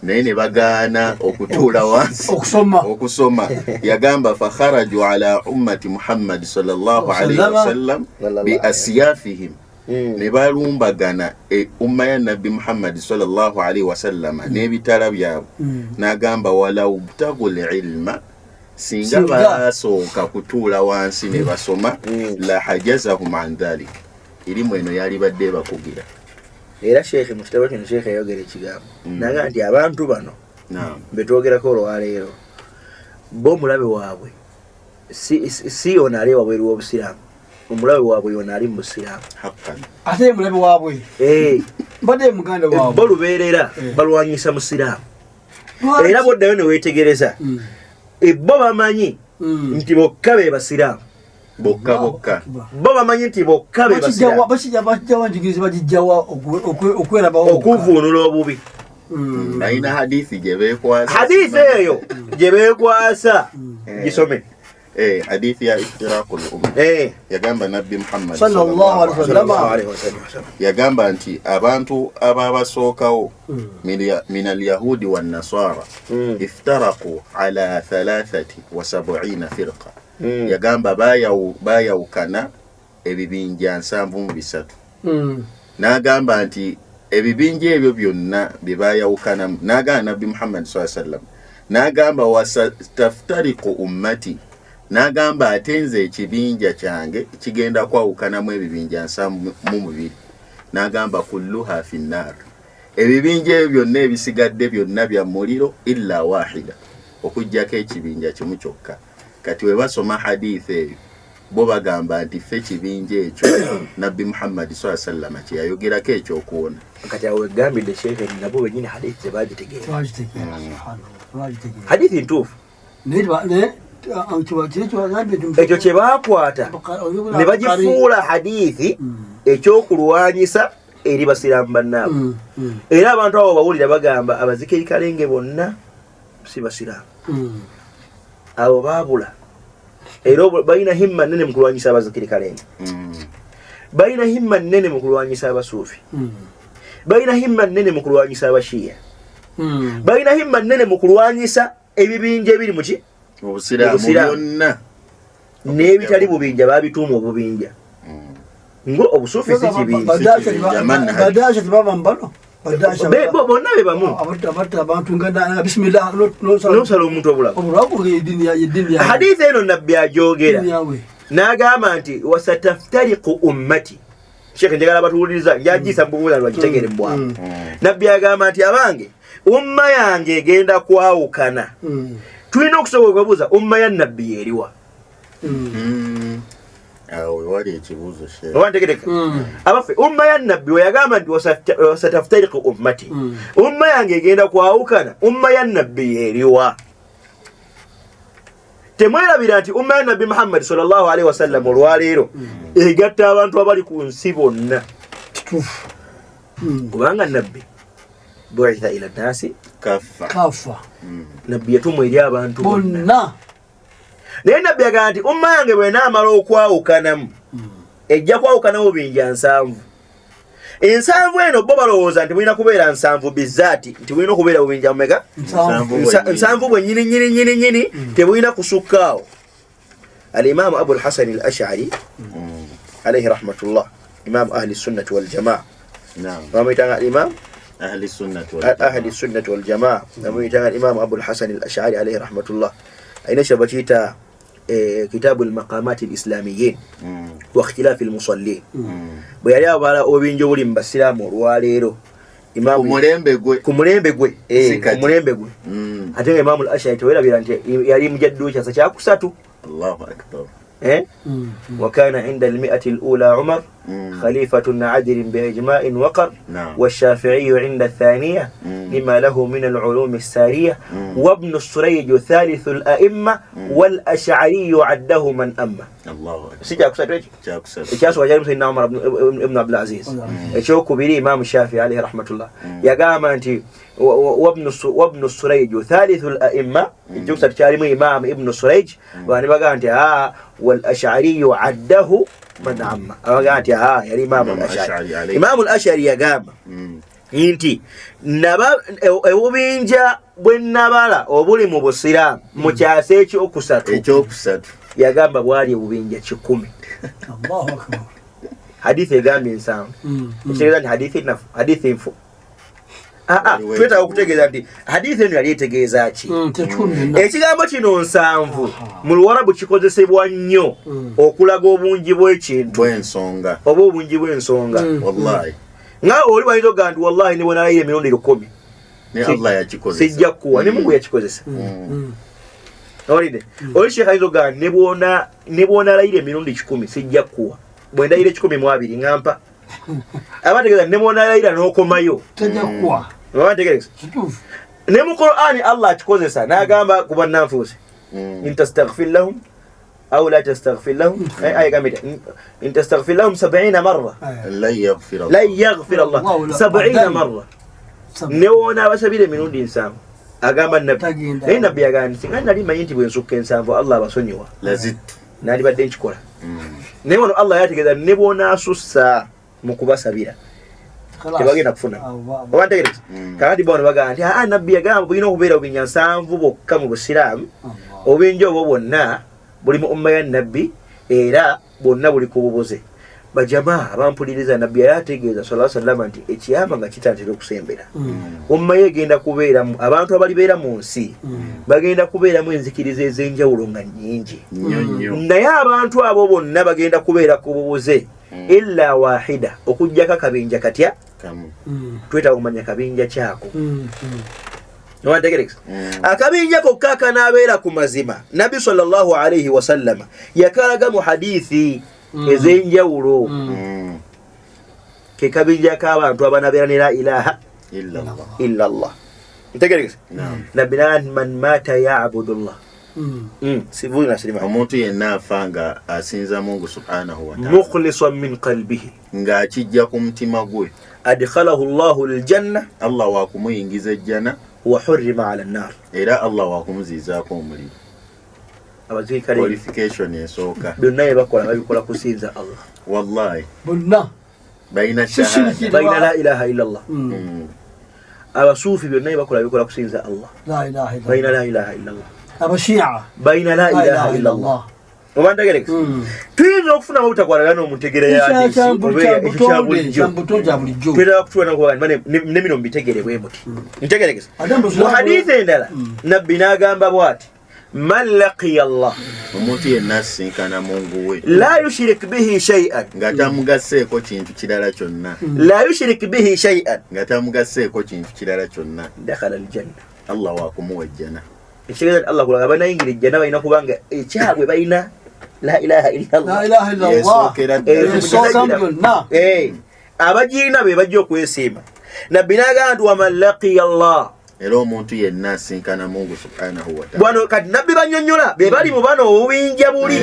naye ne bagaana okutuula wansi okusoma yagamba fakharaju ala ummati Muhammad sallallahu alaihi wasallam bi asyafihim ne balumbagana umma ya nabbi Muhammad sallallahu alaihi wasallam n'ebitala byabwe n'agamba walau btagul ilma singa basooka kutuula wansi ne basoma la hajazahum an dhalik irimu eno yali badde bakugira era sheekhe mu kitabo kino sheekhe yayogera ekigambo naga nti abantu bano betwogerako olwaleero bo mulabe waabwe si yoona ali wabweru w'obusiraamu omulabe waabwe yoona ali mu busiraamu ate mulabe waabwe mbadde muganda waabwe bo lubeerera balwanyisa musiraamu era boddayo ne weetegereza bo bamanyi nti bokka be basiraamu bokka bo bamanyi nti bokka be basiraamu bakijjawa njigiriza bagijjawa okwerabawo okuvuunula obubi ayina hadithi gye beekwasa hadithi eyo gye beekwasa gisome hadithi ya iftiraqul umma yagamba nabbi Muhammad sallallahu alaihi wasallam yagamba nti abantu ababasookawo min alyahudi wannasara iftaraqu ala 73 firqa yagamba bayawukana ebibinja 73 n'agamba nti ebibinja ebyo byonna bye bayawukanamu n'agamba nabbi Muhammad sallallahu alaihi wasallam n'agamba wasataftariqu ummati n'agamba atenze ekibinja kyange kigenda kwawukanamu ebibinja 72 n'agamba kulluha fi nnar ebibinja ebyo byonna ebisigadde byonna bya muliro illa wahida okujjako ekibinja kimu kyokka kati we basoma hadithi eyo bo bagamba nti ffe ekibinja ekyo nabbi Muhammad sallallahu alaihi wasallam kyeyayogerako ekyokuwona kati awo egambidde sheekhe nabo bennyini hadithi tebagitegeera hadithi ntuufu ekyo kye baakwata ne bagifuula hadithi ekyokulwanyisa eri basiraamu bannaabwe era abantu abo bawulira bagamba abazikirikalenge bonna si basiraamu abo baabula era balina himma nnene mu kulwanyisa abazikirikalenge balina himma nnene mu kulwanyisa abasuufi balina himma nnene mu kulwanyisa abashiya balina himma nnene mu kulwanyisa ebibinja ebiri muki obusiraamu byonna n'ebitali bubinja babituuma obubinja ngo obusuufi si kibinja bonna be bamu n'osala omuntu obulago hadithi eno nabbi ajoogera n'agamba nti wasataftariqu ummati sheekhe njagala batuwuliriza njagiisa mbubuuza lwagitegeere mbwamu nabbi agamba nti abange umma yange egenda kwawukana tulina okusobola okwebuuza umma ya nabbi yeeriwa wali ekibuuzo owantegereka abaffe umma ya nabbi weyagamba nti wasataftariqu ummati umma yange egenda kwawukana umma ya nabbi yeeriwa temwerabira nti umma ya nabbi Muhammad sallallahu alaihi wasallam olwaleero egatta abantu abali ku nsi bonna kubanga nabbi bu'itha ila nasi kafa nabbi yatumwa eri abantu bonna naye nabbi agamba nti umma yange bwenaamala okwawukanamu ejja kwawukanamu binja 7 ensanvu eno bo balowooza nti mulina kubeera 7 bizaati nti mulina okubeera bubinja mumeka 7 bwe nyini tebulina kusukkaawo alimamu abu lhasani al ashari alaihi rahmatullah imamu ahli sunnati waljamaa bamwitanga alimam ahli sunnati waljamaa bamwitanga alimamu abu lhasani al ashari alaihi rahmatullah aina shabakiyita kitabu almaqamat alislamiyin wa ikhtilaf almusallin bwe yali abala obinjo buli mbasiramu olwaleero imamu kumulembe gwe ate imamu al-ashari tewelabira nti yali mujaddu kyasa kyakusatu Allahu akbar وكان عند 100 الأولى عمر خليفة عدل بإجماع وقر والشافعي عند 2 لما له من العلوم السارية وابن السريج ثالث الأئمة والأشعري عده من أمة الله أكبر سيجاك سيجاك وجاء سيدنا عمر ابن عبد العزيز يشوك بلي إمام الشافعي عليه رحمة الله يقام أنت وابن السريج ثالث الأئمة يجوك سيدنا إمام ابن السريج وأنا بقى أنت والأشعري عده من عمه أقانت يا الإمام الأشعري إمام الأشعري يقام inti naba obinja bwennabala obuli mu busiramu mu kyasa ekyokusatu yagamba bwali obubinja 10 Allahu akbar hadithi egambye 7 ekitegeeza nti hadithi nfu twetaaga okutegeeza nti hadithi eno yali etegeeza ki ekigambo kino 7 mu luwarabu kikozesebwa nnyo okulaga obungi bw'ekintu oba obungi bw'ensonga wallahi nga oli wayinza okugaa nti wallahi nibonalayo emirundi 10 ne Allah yakikozesa sijja kuwa ne Mungu yakikozesa olide oli shekha ayinza okugaa nti nebwonalayire emirundi 10 sijja kuwa bwendayire 12 ngampa abategeeza nebwonalayira n'okomayo tajja kuwa abategeeza ne mu Qur'ani Allah akikozesa n'agamba ku bannanfuusi intastaghfir lahum أو لا تستغفر لهم أي قامت إن تستغفر لهم 70 مرة لن يغفر الله 70 مرة نونا بسبيل من الإنسان أقام النبي النبي أقام أنا لما ينتبه ينسوك إنسان فالله بسنيوا لازد نادي بدين شكورا نونا الله ياتي كذا نبونا سوسا مكوبا سبيلا تبغي نكفنا وانت كده كان يبون بقى النبي أقام بينه وبينه وبين إنسان فوق كم بسلام وبين جو وبنا buli mu umma ya nabbi era bonna buli kububuze bajamaa abampuliriza nabbi yategeeza sallallahu alaihi wasallam nti ekiyama nga kitandika okusembera umma yegenda kubeera abantu abalibeera mu nsi bagenda kubeera mu enzikiriza ez'enjawulo nga nnyingi naye abantu abo bonna bagenda kubeera kububuze illa wahida okujjako akabinja katya twetaaga okumanya kabinja kyako akabinja kokka kanaabeera ku mazima nabbi sallallahu alaihi wasallam yakalaga mu hadithi ez'enjawulo ke kabinja k'abantu abanabeera ne la ilaha illa Allah ntegeregese nabbi man mata ya'budu Allah sivuna silima omuntu yenna afa nga asinza Mungu subhanahu wa ta'ala mukhlisan min qalbihi nga akijja ku mutima gwe adkhalahu Allahu aljanna Allah wa kumuyingiza ejjana وحرم على النار era Allah wakumuzizaako omuliro abazikale qualification esooka byonna yebakola babikola kusinza Allah wallahi bonna baina shahada baina la ilaha illa Allah abasufi byonna yebakola babikola kusinza Allah baina la ilaha illa Allah abashia baina la ilaha illa Allah obandagereka tuyinza okufuna obutakwalagana omutegere yadisi twetaaga kutuwana kuba ne bino mbitegere bwe muti ntegerekesa mu hadithi endala nabbi n'agamba bw'ati man laqiya Allah omuntu yenna asinkana Mungu we la yushrik bihi shay'an nga tamugaseeko kintu kirala kyonna la yushrik bihi shay'an nga tamugaseeko kintu kirala kyonna dakhala aljanna Allah wakumuwa ejjana ekitegeeza Allah kulaga banayingira ejjana balina kubanga ekyabwe balina la ilaha illa Allah abajina be bajja okwesimba nabbi n'agamba nti waman laqiya Allah era omuntu yenna asinkana Mungu subhanahu wa ta'ala bwano kati nabbi banyonnyola be bali mu bano obubinja buli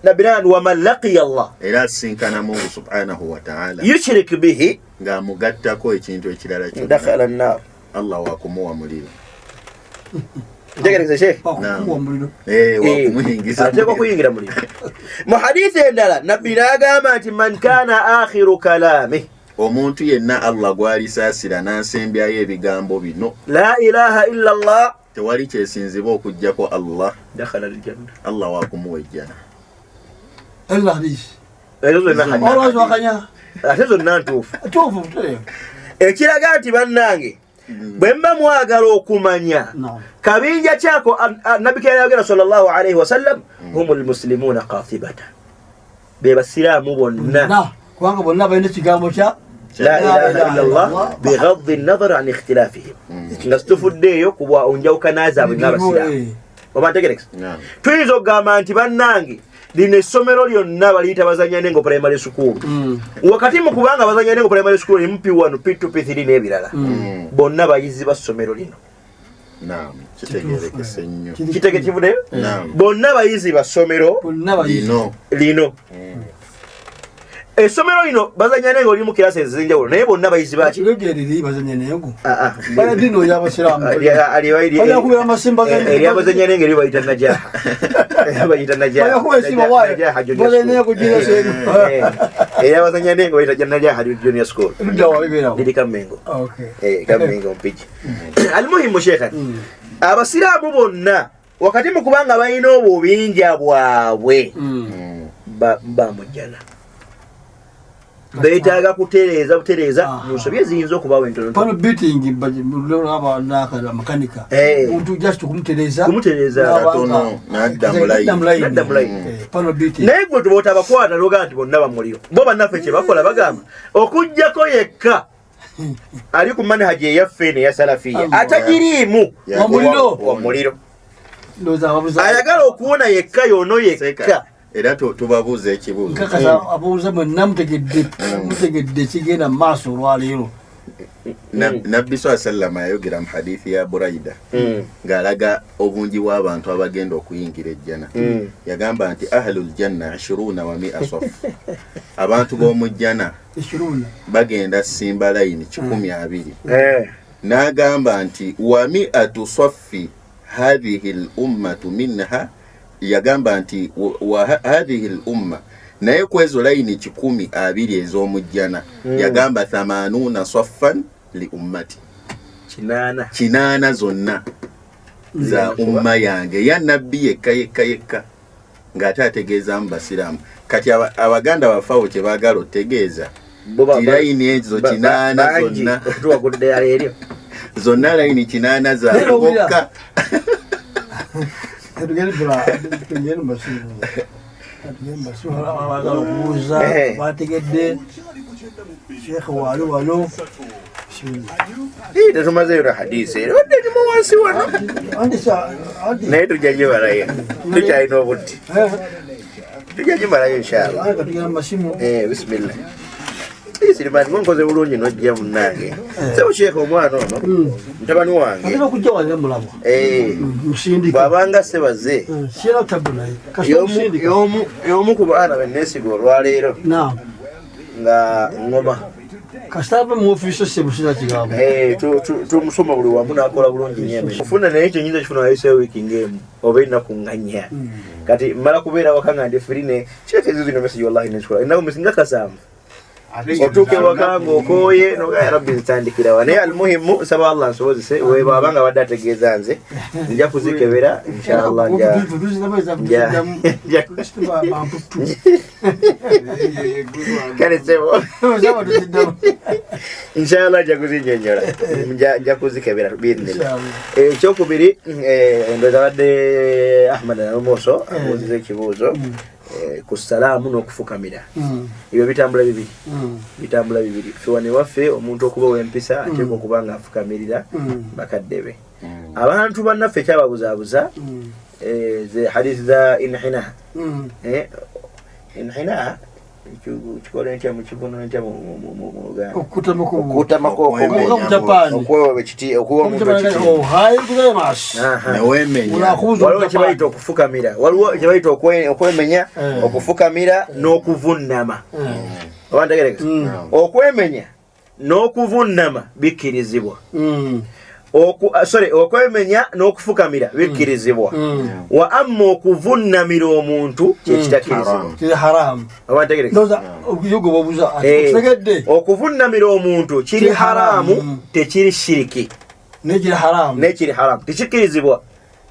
nabbi n'agamba nti waman laqiya Allah era asinkana Mungu subhanahu wa ta'ala yushrik bihi ng'amugattako ekintu ekirala dakhala an-nar Allah wakumuwa muliro ntegereza sheikh wakumuhingiza ateekwa kuyingira muliro mu hadithi endala nabbi n'agamba nti man kana akhiru kalami omuntu yenna Allah gwalisaasira n'ansembyayo ebigambo bino la ilaha illa Allah tewali kyesinzibwa okujjako Allah dakhala al-janna Allah wakumuwa ejjana ezo zonna ntuufu ekiraga nti bannange bwe mba mwagala okumanya kabinja kyako nabbi kayagera sallallahu alayhi wasallam humul muslimuna qatibatan be basiraamu bonna kubanga bonna balina ekigambo kya la ilaha illa Allah bighaddi an-nazar an ikhtilafihim nga situfuddeeyo kubwa onjawukana zaabwe ng'abasiraamu oba ntegerekesa tuyinza okugamba nti bannange lino essomero lyonna baliyita bazanya nengo primary school wakati mu kubanga bazanya nengo primary school MP1 P2 P3 n'ebirala bonna bayizi ba ssomero lino kitegeerekese nnyo kitegekivudeyo bonna bayizi ba ssomero lino essomero lino bazanya nengo limu kirasi ezinjawulo naye bonna bayizi baki eryabazanya nengo eribayita najaha eryabazanya nengo bayita najaha junior school liri Kamengo Kamengo mpigi almuhimu shekha abasiraamu bonna wakati mu kubanga balina obubinja bwabwe bamujjana beetaaga kutereeza mu nsobi eziyinza okubawo entono beating aba makanika muntu just kumutereeza nadda mulayini naye gwe tubootabakwata loga nti bonna bamuliro bo bannaffe kye bakola bagamba okuggyako yekka ali ku manhaji eyaffe eno eya salafiya atagiriimu wamuliro ayagala okuwona yekka yoono yekka era tubabuuza ekibuuzo nkakasa abuuza mwenna mutegedde kigenda mu maaso olwaleero nabbi saa sallama yayogera mu hadithi ya Buraida ng'alaga obungi bw'abantu abagenda okuyingira ejjana yagamba nti ahlul janna 20 wa 100 saf abantu b'omu jjana bagenda simba layini 120 n'agamba nti wa 100 saffi hadhihi al ummatu minha yagamba nti hadhihi al-umma naye kwezo layini 12 ez'omujjana yagamba 80 saffan li ummati 8 zonna za umma yange ya nabbi yekka ng'ate ategeezaamu basiraamu kati abaganda bafaawo kye baagala otegeeza layini ezo 8 zonna zonna layini 8 za bokka bategedde Sheikh wano tetumazeyo na hadisi odde nimu wansi wano naye tujajibalayo tukyalina obudde tujajibalayo inshallah bismillah Sirimani nkoze bulungi nojja munnange sebo Sheikh omwana ono mutabani wange bwabanga sebaze y'omu ku baana benneesiga olwaleero nga ngoma kasitava mu ofiisi sebusiza kigambo tumusoma buli wamu n'akola bulungi nnyo ofuna naye ekyo nyinza kifuna wayiseyo wiiki ng'emu oba ennaku nga 4 kati mmala kubeera waka nga ndi firine Sheikh ezo zino meseji wallahi nezikola ennaku misinga kasaamu otuuke waka ng'okooye nogaya rabbi nzitandikirawa naye almuhimu nsaba Allah nsobozese webwabanga wadde ategeeza nze nja kuzikebera inshallah kale sebo inshallah nja kuzinyonyola nja kuzikebera biidhnillah ekyokubiri ndowooza wadde Ahmad Almoso abuuziza ekibuuzo ku salaamu n'okufukamira ebyo bitambula bibiri fiwane waffe omuntu okuba w'empisa ateekwa okuba nga afukamirira bakadde be abantu bannaffe kyababuzaabuza hadisi za inhina kikola entya mu kivuno entya mu Uganda waliwo kyebayita okufukamira waliwo kyebayita okwemenya okufukamira n'okuvunnama oba ntegerekesa okwemenya n'okuvunnama bikkirizibwa. Okwemenya n'okufukamira bikkirizibwa. Wa amma okuvunnamira omuntu haramu. Okuvunnamira omuntu kiri haramu, tekiri shiriki. Nekiri haramu. Tekikkirizibwa.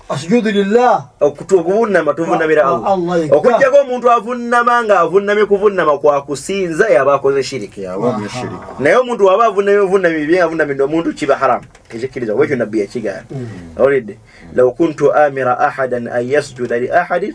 Asjudu lillah. Okuvunnama tuvunnamira Allah. Okujjako omuntu avunnama nga avunnamye kuvunnama kwa kusinza yaba akoze shiriki. Naye omuntu waba avunnamye bye avunnamira omuntu kiba haramu. Tekikkiriza wekyo nabbi yakigana. Olidde law kuntu amira ahadan an yasjuda li ahadin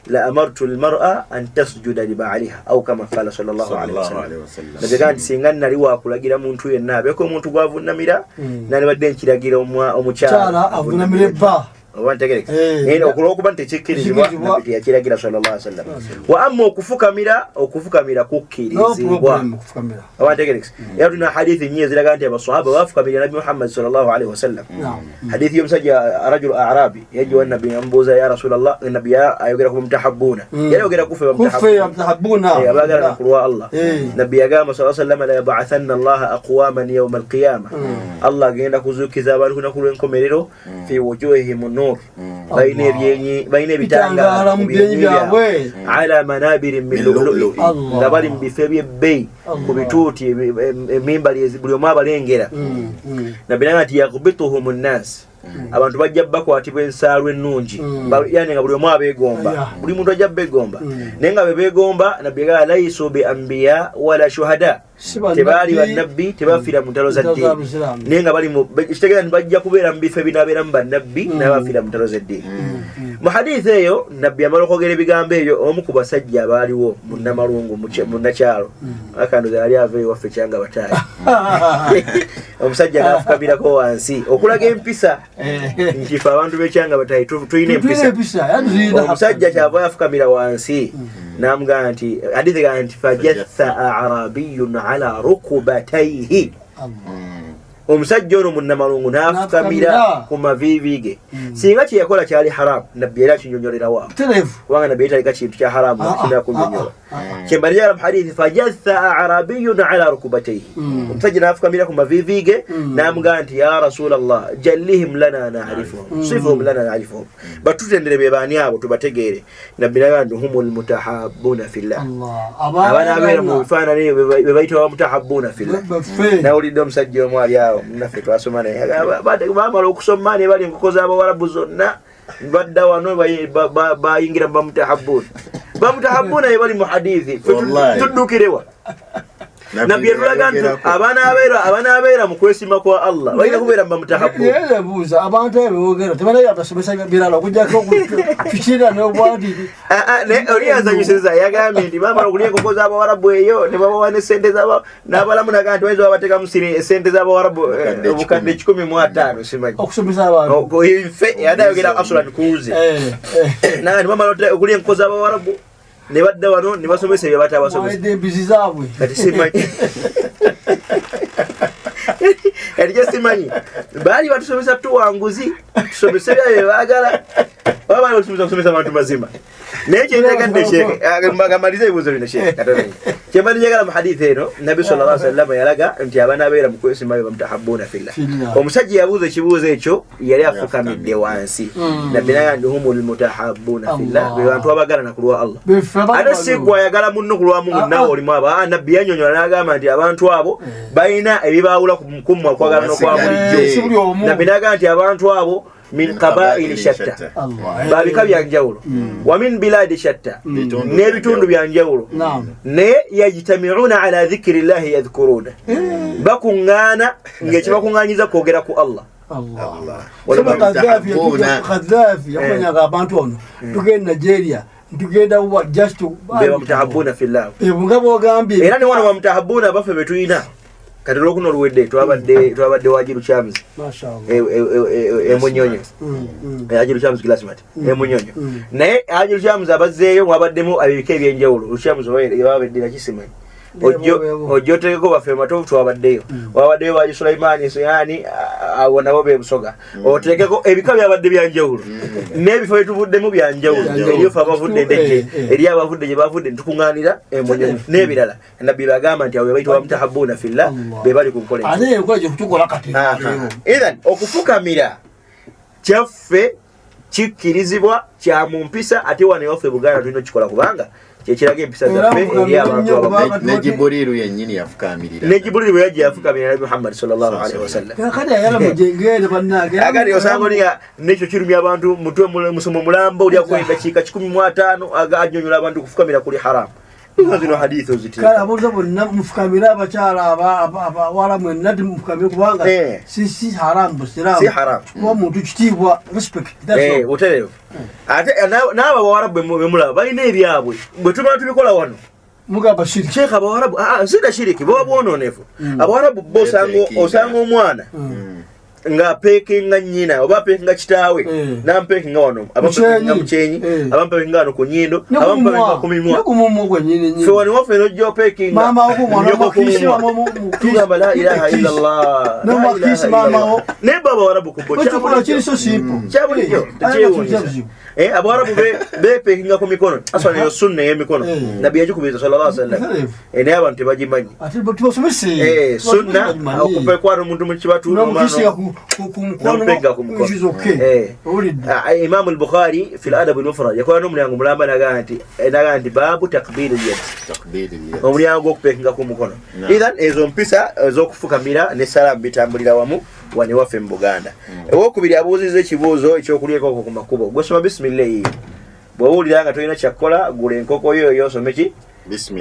la amartu almar'a an tasjuda li ba'liha aw kama qala sallallahu alayhi wasallam. Nabigandi singa nali wakulagira muntu yenna abeko omuntu gwavunnamira nali badde nkiragira omukyala avunnamire bba. Nene okulokuba tekikkirizibwa nabbi yakiragira sallallahu alayhi wasallam. Wa amma okufukamira kukkirizibwa. Era tuna hadithi nyingi ziraga nti abasahaba bafukamira Nabi Muhammad sallallahu alayhi wasallam. Hadithi y'omusajja rajul a'rabi yajiwa nabbi ambuza ya Rasulullah nabbi ayogera ku mutahabbuna. Yayogera kufe mutahabbuna. Abagala nakulwa Allah. Nabbi yagamba sallallahu alayhi wasallam la yab'athanna Allah aqwaman yawm al-qiyamah. Allah agenda kuzukiza abantu kunaku lw'enkomerero fi wujuhihim bayine ebitangala byabwe ala manabiri min lu'lu nga bali mu bifo by'ebbeeyi ku bituuti emimbali buli omu abalengera. Nabbi nti yakubituhum nnas, abantu bajja bakwatibwa ensaalwa ennungi, yani nga buli omu abeegomba, buli muntu ajja beegomba. Naye nga beegomba nabbi gala laisu bi anbiya wala shuhada, tebaali bannabbi, tebafiira mu ntalo za ddiini. Naye nga bali kitegeeza nti bajja kubeera mu bifo ebinaabeeramu bannabbi n'abafiira mu ntalo za ddiini. Mu hadithi eyo nabbi amala okwogera ebigambo ebyo, omu ku basajja abaaliwo mu Namalungu mu Nakyalo akanduza yali ava ewaffe kyanga bataayi omusajja n'afukamirako wansi okulaga empisa nti ffe abantu b'ekyanga bataayi tulina empisa. Omusajja kyava yafukamira wansi n'amugamba nti hadithi ga nti fajatha a'rabiyyun ala rukubatayhi. Omusajja ono mu Namalungu n'afukamira ku maviivi ge. Singa kye yakola kyali haramu nabbi era kinyonyolerawo kubanga nabbi talika kintu kya haramu nakina kunyonyola. Kyembalira mu hadithi fajatha a'rabiyyun ala rukubatayhi. Omusajja n'afukamira ku maviivi ge n'amugamba nti ya Rasulallah jallihim lana na'rifuhum sifhum lana na'rifuhum, batutendere be baani abo tubategeere. Nabbi n'agamba nti humul mutahabbuna fillah, abaana abeera mu bifaananyi be bayitibwa mutahabbuna fillah. Nawulidde omusajja omu ali awo naffe twasoma naye bamala okusoma ne bali enkoko z'Abawarabu zonna badda wano bayingira mu bamutahabbuna ye bali mu hadithi tuddukirewa. Nabbi yatulaga nti abaana abeera mu kwesima kwa Allah balina kubeera bamutahabbuna. Buuza abantu beogera tebanaye atasomesa birala okujjako tukira n'obwandiki. Oli yazanyisiza yagambye nti bamala okulya enkoko z'Abawarabu eyo ne babawa n'essente z'abo n'abalamu naga nti bayinza babateekamu essente z'Abawarabu obukadde 15 simanyi okusomesa abantu. Nfe yadde ayogera Aslan Kuuze naga nti bamala okulya enkoko z'Abawarabu ne badda wano ne basomesa ebyo batabasomesa embizi zaabwe kati simanyi erije simanyi baali batusomesa tuwanguzi tusomesa byayo baagala baba bali batusomesa abantu mazima. Naye kyenjagadde Sheikh agamaliza ebibuuzo bino Sheikh katonda kyemali njagala mu hadithi eno Nabbi sallallahu alayhi wasallam yalaga nti abaana abeera mu kwesima be bamutahabbuna fillah. Omusajja yabuuza ekibuuzo ekyo yali afukamidde wansi. Nabbi naga nti humul mutahabbuna fillah, be bantu abagala nakulwa Allah. Ate si gwe ayagala munno kulwa munnawe olimu abo. Nabbi yanyonyola n'agamba nti abantu abo balina ebibaawula ku mmwe okwagala n'okwa bulijjo. Nabbi naga nti abantu abo min qabaili shatta, babika byanjawulo, wa min biladi shatta, n'ebitundu byanjawulo, naye yajtami'una ala dhikri llahi yadhkuruna, bakuŋŋaana ng'ekibakuŋŋaanyiza kwogera ku Allah. Kadhafi yakumanyaga abantu ono tugenda Nigeria tugenda wa just to bamutahabbuna fillah. Nga bw'ogambye era ne wano bamutahabbuna baffe be tulina kati olwokuno oluwedde twabadde wajiru Chams emunyonyo ajiru Chams Glassmat emunyonyo, naye ajiru Chams abazzeeyo mwabaddemu ebika ebyenjawulo. Chams yababeddera kisimanyi ojjo tegeko baffe matovu twabaddeyo wabaddeyo waji Sulaiman Suyani abo nabo bebusoga otegeko ebika byabadde byanjawulo n'ebifo byetuvuddemu byanjawulo eriyo fe abavudde ndeje eri abavudde gye bavudde ntukuŋŋaanira emonyo n'ebirala nabbi bagamba nti abo bayitibwa mutahabbuuna fillah be bali ku nkola ate enkola gye kutukola kati either okufukamira kyaffe kikkirizibwa kya mu mpisa ate wano ewaffe Buganda tulina okukikola kubanga kyekiraga empisa zaffe eri abantu abamu. Ne Jibrilu yennyini yafukamirira. Ne Jibrilu bwe yajja yafukamirira Muhammad sallallahu alaihi wasallam. Kakati ayala mujengere bannage. Agari osango niya nekyo kirumya abantu mutwe musomo mulambo ulya kwenda kika 15 aganyonyola abantu kufukamira kuli haram. Zino haditho ziti. Kala abuza bonna mufukamira abakyala abawala mwenna mufukamira kubanga si haram busiramu. Si haram. Kuba muntu kitibwa respect. Utereyo. Ate n'aba Abawarabu bwe mulaba balina ebyabwe bwe tumala tubikola wano mugamba shiriki Sheikh Abawarabu sida shiriki bo bwononefu Abawarabu bo osanga omwana nga pekinga nyina oba pekinga kitaawe nampekinga wano abapekinga muchenyi abapekinga wano ku nyindo abapekinga ku mimwa nakumumwa kwa nyine so wani wafe no pekinga mama wako mwana makisi mama tugamba la ilaha illa Allah no makisi mama ne baba Warabu kubocha kwa kiri so simple cyabulijo Abawarabu be pekinga ku mikono aswa ne sunna ye mikono nabi yajukubiriza sallallahu alaihi wasallam ne abantu bajimanyi ati botubasomese sunna okupekwa n'omuntu mu kibatu Imam al-Bukhari في الأدب المفرد يقول نملyango mulamba naga nti babu takbir al-yad omulyango okupekinga ku mukono either ezo mpisa ezokufukamira ne salam bitambulira wamu wani waffe mu Buganda ewokubiri abuuziza ekibuuzo ekyokulyeko ku makubo gwesoma bismillah bw'owulira nga tolina kyakkola gula enkoko yo yosome ki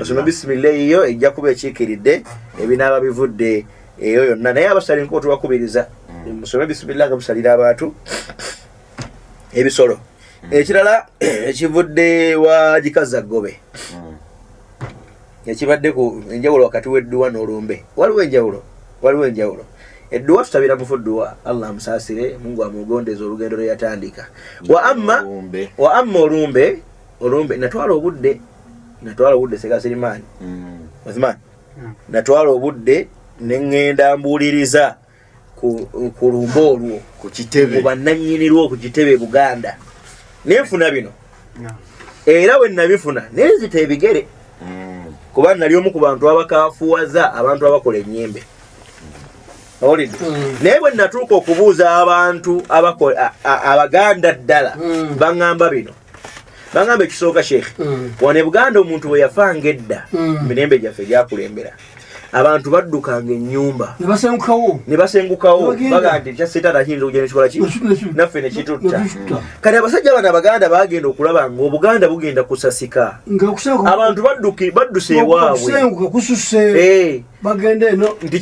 osome bismillah yo ejja kuba ekiikiridde ebinaaba bivudde eyo yonna naye abasali nko tubakubiriza musome bismillah nga musalira abantu ebisolo ekirala ekivudde wa jikaza gobe ekibadde ku enjawulo wakati w'edduwa n'olumbe waliwo enjawulo edduwa tutabira mufudduwa Allah amusaasire Mungu amugondeza olugendo lwe yatandika wa amma olumbe natwala obudde Sega Selimani Othman natwala obudde nengenda mbuliriza ku lumbo olwo ku kitebe kuba nannyinirwo ku kitebe Buganda nenfuna bino era we nabifuna nenzita ebigere kuba nali omu ku bantu abakafuwaza abantu abakola ennyembe olidde naye bwe natuuka okubuuza abantu abaganda ddala baŋŋamba bino baŋŋamba ekisooka Sheikh wane Buganda omuntu bwe yafanga edda mirembe gyaffe gyakulembera abantu baddukanga ennyumba ne basengukawo baga nti kyaseetaata kiyinza okugenda ekikola ki naffe ne kitutta kati abasajja bano Abaganda bagenda okulaba nga Obuganda bugenda kusasika abantu badduse ewaabwe nti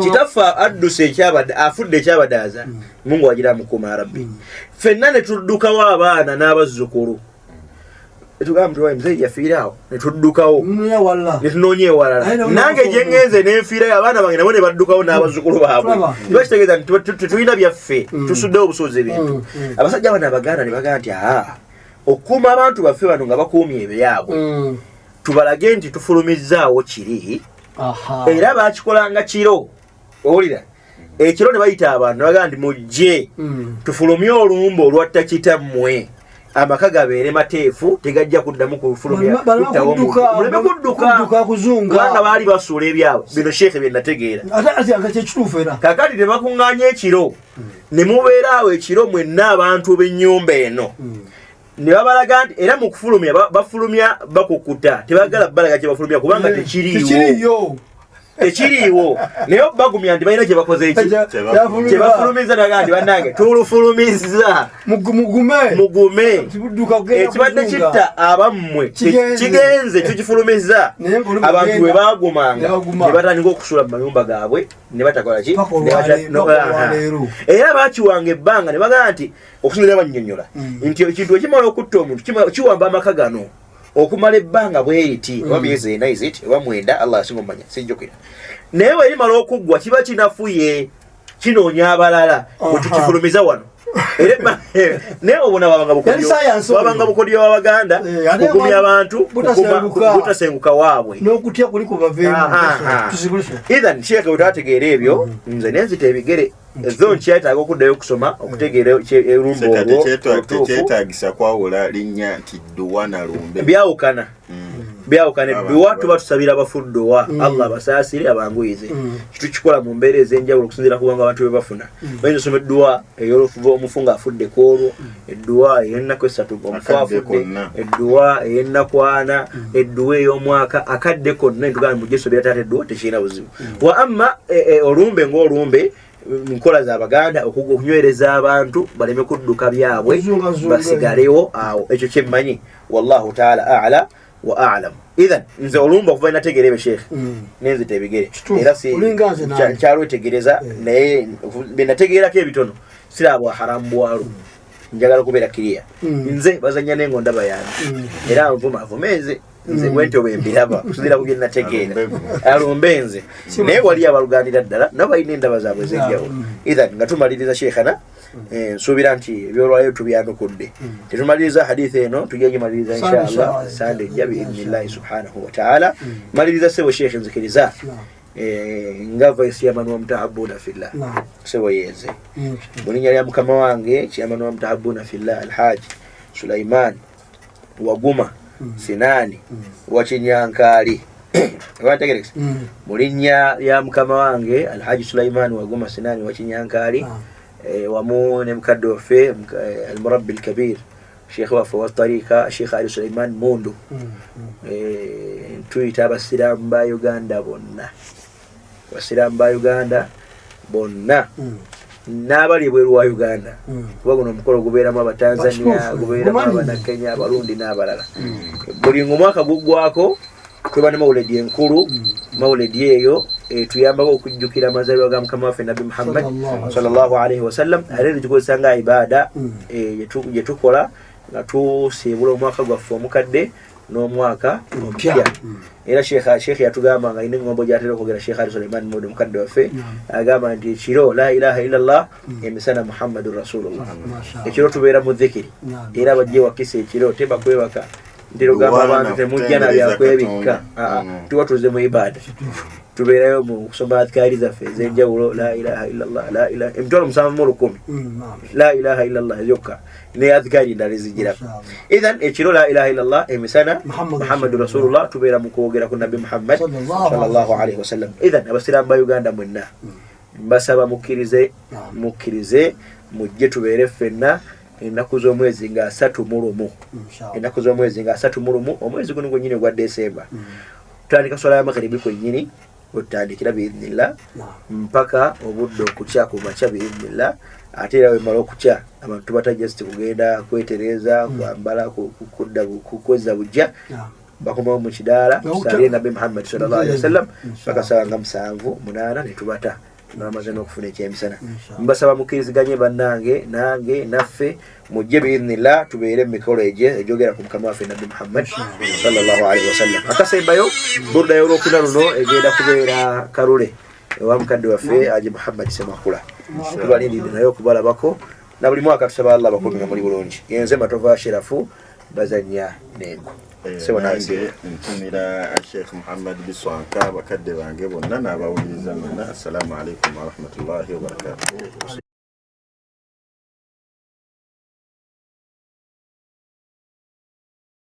kitaffe adduse afudde ekyabadaaza Mungu wagira mukuma rabbi ffenna ne tuddukawo abaana n'abazzukulu etugamba mtu mzee yafiiraawo ne tuddukawo ne tunoonya ewalala nange gye ngenze ne nfiirayo abaana bange nabo ne baddukawo n'abazzukulu baabwe tibakitegeeza nti tetulina byaffe tusuddewo obusozi ebintu abasajja bano Abaganda ne bagamba nti okukuuma abantu baffe bano nga bakuumye ebyabwe tubalage nti tufulumizzaawo kiri era bakikolanga kiro owulira ekiro ne bayita abantu ne bagamba nti mujje tufulumye olumba olwatta kitammwe amaka gabeere mateefu tegajja kuddamu kufulumya muleme kudduka kubanga baali basuula ebyabwe bino Sheikh bye nategeera kakati ne bakuŋŋaanya ekiro ne mubeeraawo ekiro mwenna abantu b'ennyumba eno ne babalaga nti era mu kufulumya bafulumya bakukuta tebagala balaga kye bafulumya kubanga tekiriiwo naye bagumya nti balina kye bakoze eki kye bafulumiza naga nti bannange tulufulumiza mugume ekibadde kitta abammwe kigenze tukifulumiza abantu bwe bagumanga ne batandika okusula mu mayumba gaabwe ne batakola ki era bakiwanga ebbanga ne bagamba nti okusinzira bannyonnyola nti ekintu ekimala okutta omuntu kiwamba amaka gano okumala ebbanga bweriti oba myezi ena oba mwenda Allah asinga omumanya sinjukira naye bwe limala okuggwa kiba kinafuye kinoonya abalala bwe tukifulumiza wano naye obona wabanga bukodyo w'Abaganda kugumya abantu butasenguka waabwe n'okutya kuli Ethan Sheikh utategeera ebyo nze nenzita ebigere ezo nkyetaaga okuddayo okusoma okutegeera olumbe olwo tekyetaagisa kwawula linnya nti dduwa na lumbe byawukana edduwa tuba tusabira abafudduwa Allah basaasire abanguyize kitukikola mu mbeera ez'enjawulo okusinziira kubanga abantu be bafuna bayinza osoma edduwa ey'olufuva omufu ng'afudde olwo edduwa ey'ennaku esatu omufu afudde edduwa ey'ennaku ana edduwa ey'omwaka akadde konna entugamba mujje sobera taata edduwa tekirina buzibu wa amma olumbe ng'olumbe nkola z'Abaganda okunywereza abantu baleme kudduka byabwe basigalewo awo ekyo kyemmanyi wallahu taala a'la wa a'lam Ethan nze olumba okuva nategeera ebe Sheikh nenzita ebigere era nkyalwetegereza naye benategeerako ebitono sirabwa haramu bwalo njagala okubeera kiriya nze bazanya nengo ndaba yange era nvuma nze bwentyo bwembiraba kusinziira ku bye nategeera alumbe nze naye wali abaluganira ddala nabo balina endaba zaabwe ez'enjawulo Ethan nga tumaliriza Sheikhana nsuubira nti ebyolwayo tubyanukudde tetumaliriza hadithi eno tujja gimaliriza inshallah sande ejja biidhnillahi subhanahu wa ta'ala maliriza sebo Sheikh nzikiriza nga vice chairman wa mutahabuna fillah sebo yenze mulinya lya mukama wange chairman wa mutahabuna fillah Alhaji Sulaiman Waguma Sinani wa Kinyankali wategerex mulinya lya mukama wange Alhaji Sulaiman Waguma Sinani wa Kinyankali ومون مكدوفي المربي الكبير شيخ وفا والطريقة الشيخ علي سليمان موندو تويتا بسلام با يوغندا بونا بسلام با يوغندا بونا nabali bweru wa Uganda waguno mukolo gubeeramu abatanzania gubeeramu abanakenya abarundi n'abalala buli mwaka gugwako tuba ne mawulidi enkulu mawulidi eyo tuyambako okujjukira amazaalibwa ga mukama waffe Nabi Muhammad sallallahu alaihi wasallam ate tukozesanga ibada gye tukola nga tusiibula omwaka gwaffe omukadde n'omwaka omupya era Sheikh yatugamba nga ine ngombo gyatera okwogera Sheikh Ali Sulaiman Modu mukadde waffe agamba nti ekiro la ilaha illallah emisana Muhammadur Rasulullah ekiro tubeera mu dhikiri era bajje wakise ekiro teba kwebaka ndiro gamba abantu temujja na byakwebikka tuba tuze mu ibada tubeerayo mu kusoma adhkari zaffe ez'enjawulo la ilaha illallah la ilaha emitono musanvu mu 10 la ilaha illallah yokka ne adhkari ndala ezigirako Ethan ekiro la ilaha illallah emisana Muhammadur Rasulullah tubeera mu kwogera ku Nabi Muhammad sallallahu alaihi wasallam Ethan abasiraamu ba Uganda mwenna mbasaba mukkirize mujje tubeere ffenna ennaku z'omwezi nga 3 mu lumu ennaku z'omwezi nga 3 mu lumu omwezi guno gwennyini gwa Desemba tutandika swala ya magharibi kwennyini otandikira biidhnillah mpaka obudde okukya ku makya biidhnillah ate era wemala okukya abantu batajja kugenda kwetereza kwambala kukudda kukweza bujja bakomawo mu kidaala tusaaliye Nabi Muhammad sallallahu alaihi wasallam mpaka saa nga 7-8 ne tubata namaze n'okufuna ekyemisana mbasaba mukkiriziganye bannange nange naffe mujje biidhnillah tubeere mu mikolo egyogera ku mukama waffe Nabi Muhammad sallallahu alaihi wasallam akasembayo burda y'olwokuna luno egenda kubeera Kalule ewa mukadde waffe Haji Muhammad Semakula tubalindidde naye okubalabako na buli mwaka tusaba Allah bakubi nga muli bulungi yenze Matova Sherafu bazanya nengo nange ntumira Sheikh Muhammad Biswanka bakadde bange bonna n'abawuliriza mwenna assalamu alaikum wa rahmatullahi wa barakatuh